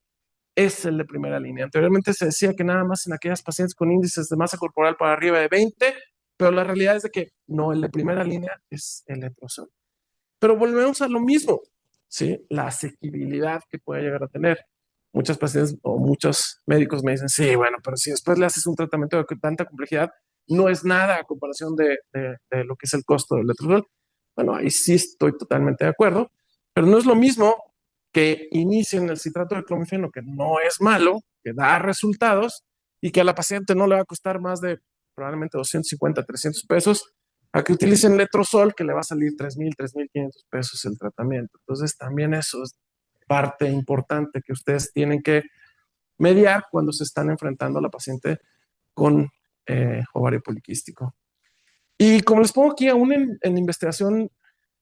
es el de primera línea. Anteriormente se decía que nada más en aquellas pacientes con índices de masa corporal para arriba de 20, pero la realidad es de que no, el de primera línea es el letrozol. Pero volvemos a lo mismo, ¿sí? La asequibilidad que puede llegar a tener. Muchas pacientes o muchos médicos me dicen, sí, bueno, pero si después le haces un tratamiento de tanta complejidad, no es nada a comparación de lo que es el costo del letrozol. Bueno, ahí sí estoy totalmente de acuerdo, pero no es lo mismo que inicien el citrato de clomifeno, que no es malo, que da resultados y que a la paciente no le va a costar más de probablemente 250, 300 pesos, a que utilicen letrozol, que le va a salir 3,000, 3,500 pesos el tratamiento. Entonces, también eso es parte importante que ustedes tienen que mediar cuando se están enfrentando a la paciente con ovario poliquístico. Y como les pongo aquí, aún en investigación,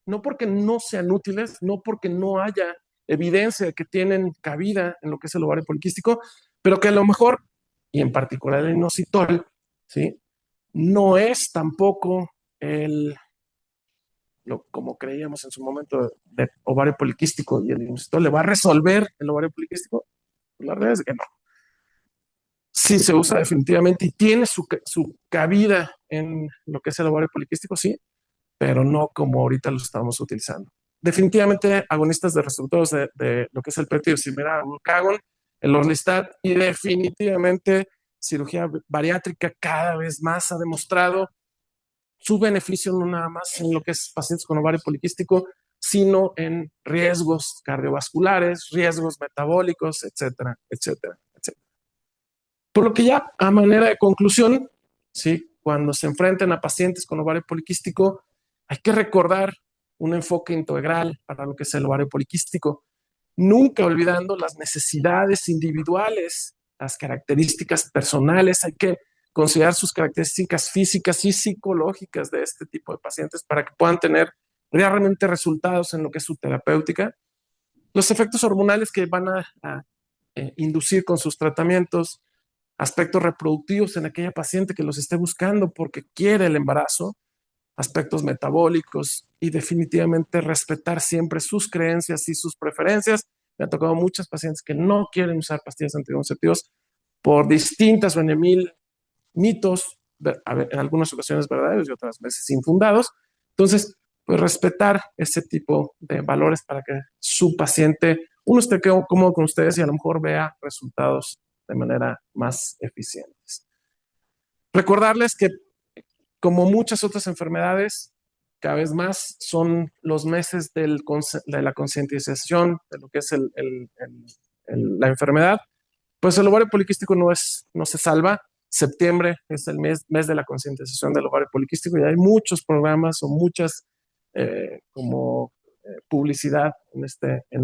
no porque no sean útiles, no porque no haya evidencia de que tienen cabida en lo que es el ovario poliquístico, pero que a lo mejor, y en particular el inositol, ¿sí? No es tampoco como creíamos en su momento de ovario poliquístico, y el inositol le va a resolver el ovario poliquístico. La realidad es que no. Sí se usa definitivamente y tiene su cabida en lo que es el ovario poliquístico, sí, pero no como ahorita lo estamos utilizando. Definitivamente agonistas de receptores de lo que es el péptido similar glucagón, el orlistat, y definitivamente cirugía bariátrica cada vez más ha demostrado su beneficio no nada más en lo que es pacientes con ovario poliquístico, sino en riesgos cardiovasculares, riesgos metabólicos, etcétera, etcétera, etcétera. Por lo que ya a manera de conclusión, ¿sí? Cuando se enfrenten a pacientes con ovario poliquístico, hay que recordar un enfoque integral para lo que es el ovario poliquístico, nunca olvidando las necesidades individuales, las características personales. Hay que considerar sus características físicas y psicológicas de este tipo de pacientes para que puedan tener realmente resultados en lo que es su terapéutica. Los efectos hormonales que van a inducir con sus tratamientos, aspectos reproductivos en aquella paciente que los esté buscando porque quiere el embarazo, aspectos metabólicos y definitivamente respetar siempre sus creencias y sus preferencias. Me ha tocado muchas pacientes que no quieren usar pastillas anticonceptivas por distintas o mil mitos, en algunas ocasiones verdaderos y otras veces infundados. Entonces, pues respetar ese tipo de valores para que su paciente, uno esté cómodo con ustedes y a lo mejor vea resultados de manera más eficiente. Recordarles que, como muchas otras enfermedades, cada vez más son los meses de la concientización de lo que es la enfermedad. Pues el ovario poliquístico no se salva. Septiembre es el mes de la concientización del ovario poliquístico y hay muchos programas o muchas publicidad en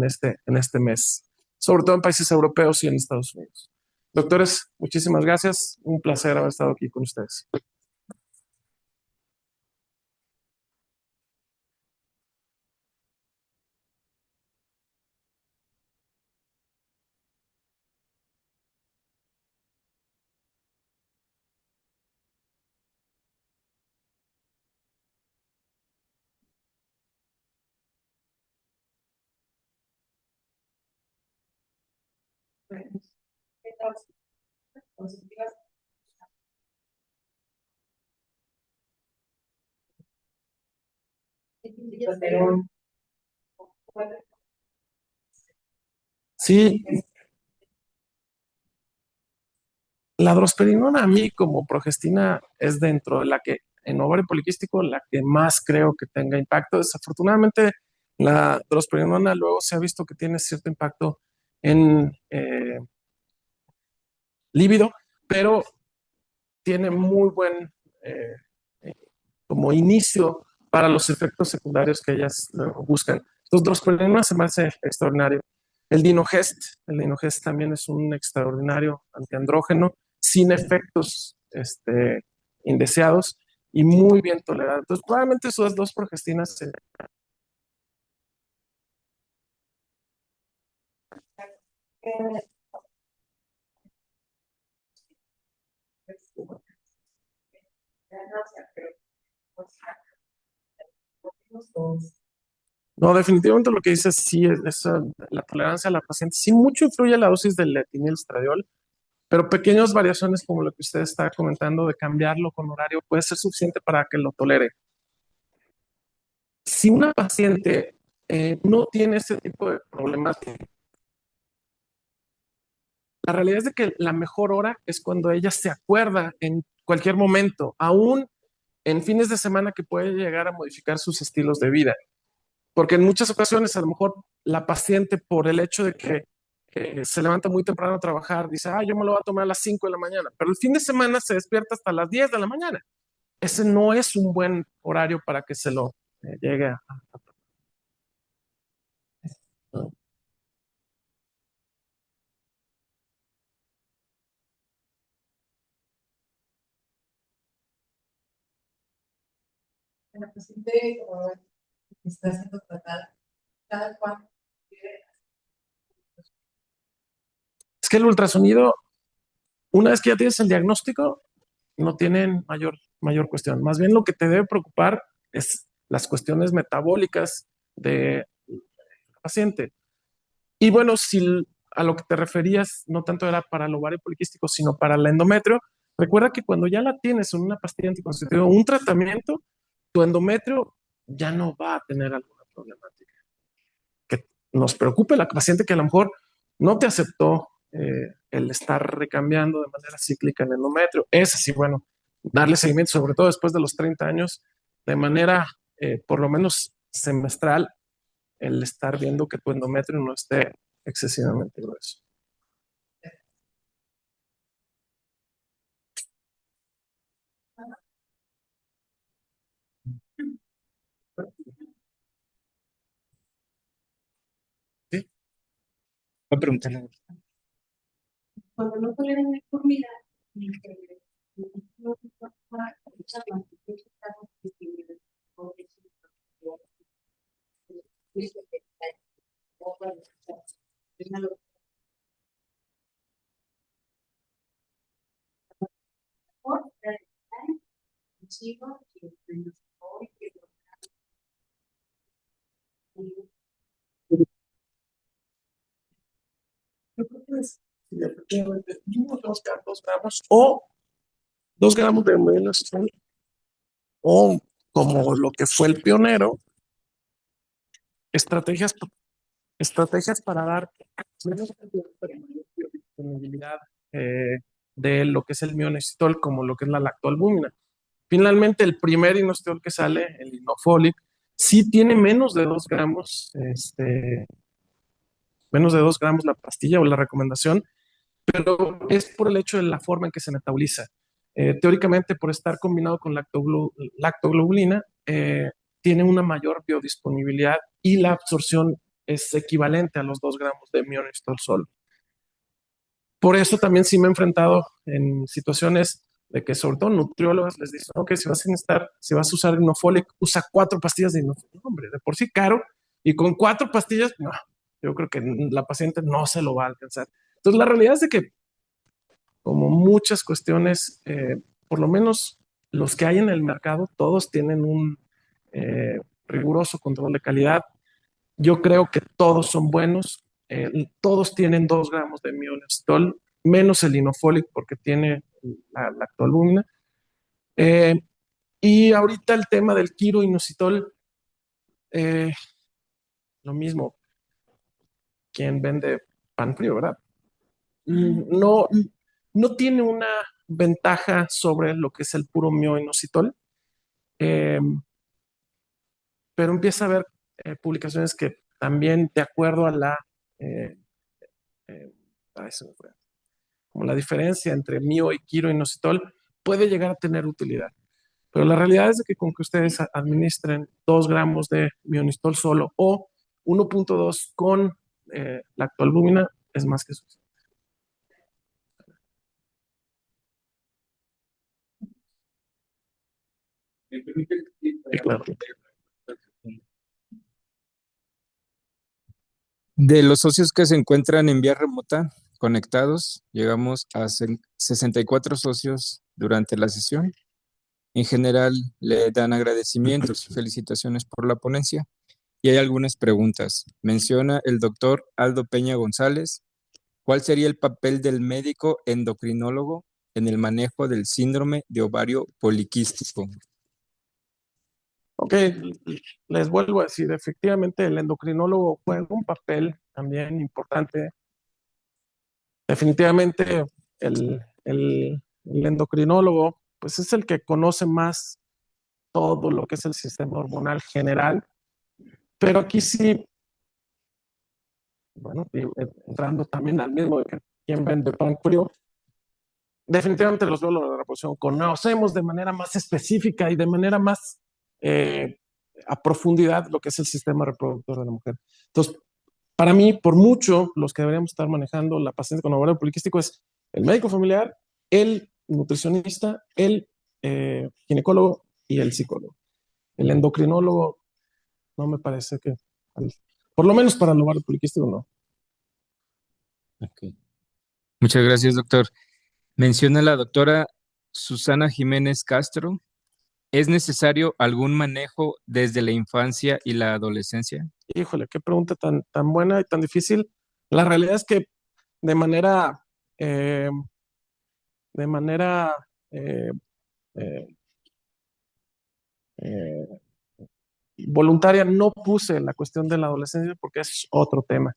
este mes, sobre todo en países europeos y en Estados Unidos. Doctores, muchísimas gracias. Un placer haber estado aquí con ustedes. Sí, la drosperinona a mí como progestina es dentro de la que en ovario poliquístico la que más creo que tenga impacto. Desafortunadamente la drosperinona luego se ha visto que tiene cierto impacto en líbido, pero tiene muy buen eh, como inicio para los efectos secundarios que ellas buscan. Entonces, drosperinona se me hace extraordinario. El Dinogest también es un extraordinario antiandrógeno sin efectos indeseados y muy bien tolerado. Entonces, probablemente esas dos progestinas no, definitivamente lo que dices sí es la tolerancia a la paciente. Sí, mucho influye la dosis del letinilstradiol, pero pequeñas variaciones como lo que usted está comentando de cambiarlo con horario puede ser suficiente para que lo tolere. Si una paciente no tiene ese tipo de problemática, la realidad es de que la mejor hora es cuando ella se acuerda en cualquier momento, aún en fines de semana que puede llegar a modificar sus estilos de vida. Porque en muchas ocasiones a lo mejor la paciente por el hecho de que se levanta muy temprano a trabajar, dice, yo me lo voy a tomar a las 5 de la mañana, pero el fin de semana se despierta hasta las 10 de la mañana. Ese no es un buen horario para que se lo llegue a... La paciente como está siendo tratada, cada cual. Es que el ultrasonido, una vez que ya tienes el diagnóstico, no tienen mayor cuestión. Más bien lo que te debe preocupar es las cuestiones metabólicas del paciente. Y bueno, si a lo que te referías no tanto era para el ovario poliquístico, sino para el endometrio, recuerda que cuando ya la tienes en una pastilla anticonceptiva, un tratamiento, tu endometrio ya no va a tener alguna problemática. Que nos preocupe la paciente que a lo mejor no te aceptó el estar recambiando de manera cíclica el endometrio. Es así, bueno, darle seguimiento, sobre todo después de los 30 años, de manera por lo menos semestral, el estar viendo que tu endometrio no esté excesivamente grueso. ¿Sí? Voy a preguntarle. Cuando no toleran comida, Efectivamente, mínimo 2 gramos o 2 gramos de melostrol o como lo que fue el pionero, estrategias para dar menos disponibilidad de lo que es el mioinositol como lo que es la lactoalbúmina. Finalmente, el primer inositol que sale, el Inofolic, sí tiene menos de 2 gramos, menos de 2 gramos la pastilla o la recomendación, pero es por el hecho de la forma en que se metaboliza. Teóricamente, por estar combinado con lactoglobulina, tiene una mayor biodisponibilidad y la absorción es equivalente a los 2 gramos de mioinositol solo. Por eso también sí me he enfrentado en situaciones de que sobre todo nutriólogos les dicen, ok, si vas a usar Inofolic, usa 4 pastillas de Inofolic. No, hombre, de por sí caro, y con 4 pastillas, no, yo creo que la paciente no se lo va a alcanzar. Entonces, la realidad es de que, como muchas cuestiones, por lo menos los que hay en el mercado, todos tienen un riguroso control de calidad. Yo creo que todos son buenos, todos tienen 2 gramos de mioinositol, menos el Inofolic porque tiene la lactoalbúmina. Y ahorita el tema del quiroinositol, lo mismo, quien vende pan frío, ¿verdad? No, no tiene una ventaja sobre lo que es el puro mioinositol, pero empieza a haber publicaciones que también, de acuerdo a la eh, se me fue, como la diferencia entre mio y quiroinositol, puede llegar a tener utilidad. Pero la realidad es de que con que ustedes administren 2 gramos de mioinositol solo o 1.2 con lactoalbúmina es más que suficiente. Sí, claro. De los socios que se encuentran en vía remota conectados, llegamos a 64 socios durante la sesión. En general, le dan agradecimientos y felicitaciones por la ponencia. Y hay algunas preguntas. Menciona el doctor Aldo Peña González. ¿Cuál sería el papel del médico endocrinólogo en el manejo del síndrome de ovario poliquístico? Ok, les vuelvo a decir, efectivamente el endocrinólogo juega un papel también importante. Definitivamente el endocrinólogo pues es el que conoce más todo lo que es el sistema hormonal general, pero aquí sí, bueno, entrando también al mismo de que quien vende pan frío, definitivamente los duelos de reproducción conocemos de manera más específica y de manera más a profundidad lo que es el sistema reproductor de la mujer. Entonces, para mí, por mucho, los que deberíamos estar manejando la paciente con ovario poliquístico es el médico familiar, el nutricionista, el ginecólogo y el psicólogo. El endocrinólogo no me parece que, por lo menos para el ovario poliquístico, no. Ok. Muchas gracias, doctor. Menciona la doctora Susana Jiménez Castro. ¿Es necesario algún manejo desde la infancia y la adolescencia? Híjole, qué pregunta tan buena y tan difícil. La realidad es que de manera, eh, de manera eh, eh, eh, voluntaria no puse la cuestión de la adolescencia porque es otro tema.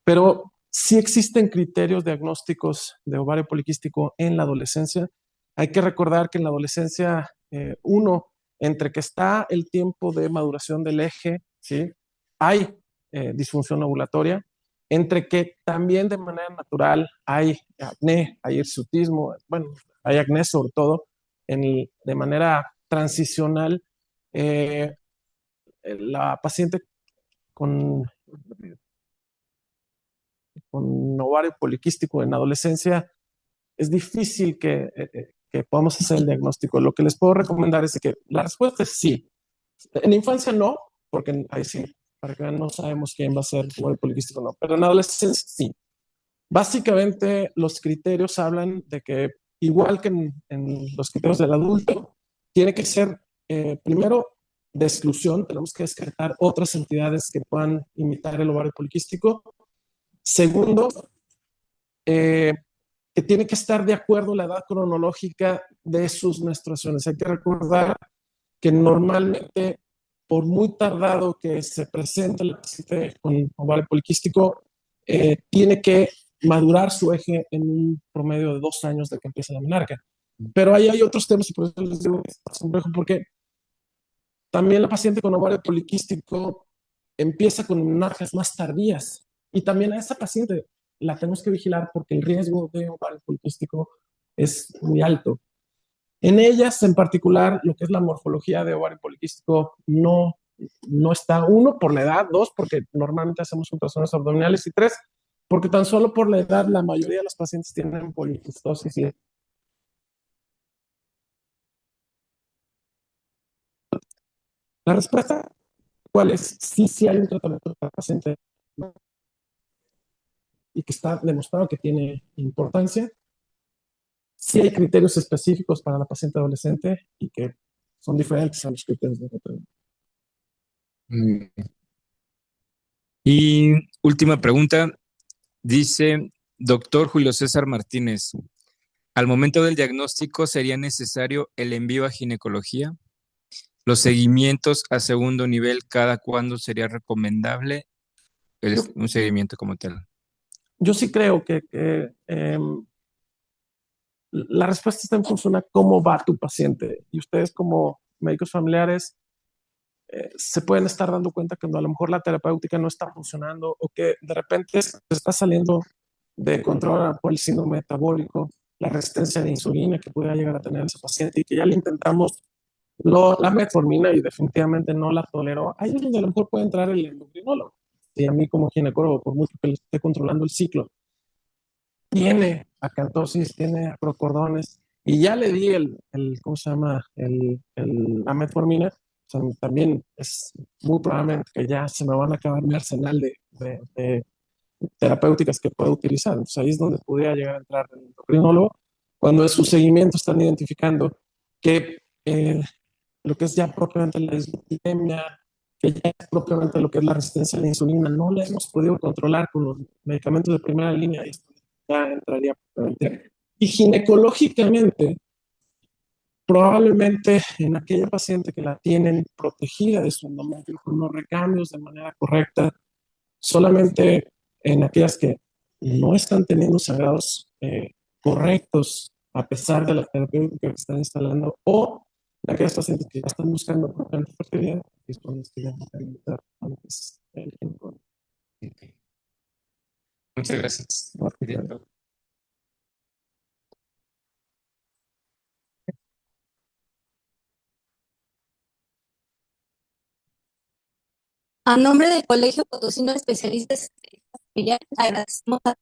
Pero sí existen criterios diagnósticos de ovario poliquístico en la adolescencia. Hay que recordar que en la adolescencia, uno, entre que está el tiempo de maduración del eje, ¿sí? Hay disfunción ovulatoria, entre que también de manera natural hay acné, hay hirsutismo, bueno, hay acné sobre todo, de manera transicional. La paciente con ovario poliquístico en adolescencia, es difícil que podamos hacer el diagnóstico. Lo que les puedo recomendar es que la respuesta es sí. En infancia no, porque ahí sí, para que no sabemos quién va a ser ovario poliquístico o no, pero en adolescencia sí. Básicamente los criterios hablan de que igual que en los criterios del adulto, tiene que ser primero de exclusión, tenemos que descartar otras entidades que puedan imitar el ovario poliquístico. Segundo, eh, que tiene que estar de acuerdo a la edad cronológica de sus menstruaciones. Hay que recordar que normalmente, por muy tardado que se presente la paciente con ovario poliquístico, tiene que madurar su eje en un promedio de 2 años de que empieza la menarca. Pero ahí hay otros temas y por eso les digo que es complejo, porque también la paciente con ovario poliquístico empieza con menarcas más tardías y también a esa paciente la tenemos que vigilar porque el riesgo de ovario poliquístico es muy alto. En ellas, en particular, lo que es la morfología de ovario poliquístico no está, uno, por la edad, dos, porque normalmente hacemos ultrasonidos abdominales y tres, porque tan solo por la edad la mayoría de los pacientes tienen poliquistosis. La respuesta, ¿cuál es? Sí hay un tratamiento para el paciente y que está demostrado que tiene importancia. Sí hay criterios específicos para la paciente adolescente y que son diferentes a los criterios de tratamiento. Y última pregunta, dice doctor Julio César Martínez, ¿al momento del diagnóstico sería necesario el envío a ginecología? ¿Los seguimientos a segundo nivel, cada cuándo sería recomendable un seguimiento como tal? Yo sí creo que la respuesta está en función a cómo va tu paciente. Y ustedes como médicos familiares se pueden estar dando cuenta que a lo mejor la terapéutica no está funcionando o que de repente se está saliendo de control por el síndrome metabólico, la resistencia a la insulina que pueda llegar a tener ese paciente y que ya le intentamos la metformina y definitivamente no la toleró. Ahí es donde a lo mejor puede entrar el endocrinólogo. Y a mí como ginecólogo, por mucho que le esté controlando el ciclo, tiene acantosis, tiene acrocordones, y ya le di ¿cómo se llama? La metformina, o sea, también es muy probablemente que ya se me van a acabar mi arsenal de terapéuticas que puedo utilizar. Entonces ahí es donde podría llegar a entrar el endocrinólogo, cuando en su seguimiento están identificando que lo que es ya propiamente la dislipidemia, que ya es propiamente lo que es la resistencia a la insulina, no la hemos podido controlar con los medicamentos de primera línea, y esto ya entraría propiamente. Y ginecológicamente, probablemente en aquella paciente que la tienen protegida de su endometrio con los recambios de manera correcta, solamente en aquellas que no están teniendo sangrados correctos a pesar de la terapéutica que están instalando, o aquellas pacientes que ya están buscando por plan de fertilidad, que son las que ya van a invitar antes el ginecólogo. Ok. Muchas gracias. A nombre del Colegio Potosino de Especialistas en Fertilidad, agradecemos a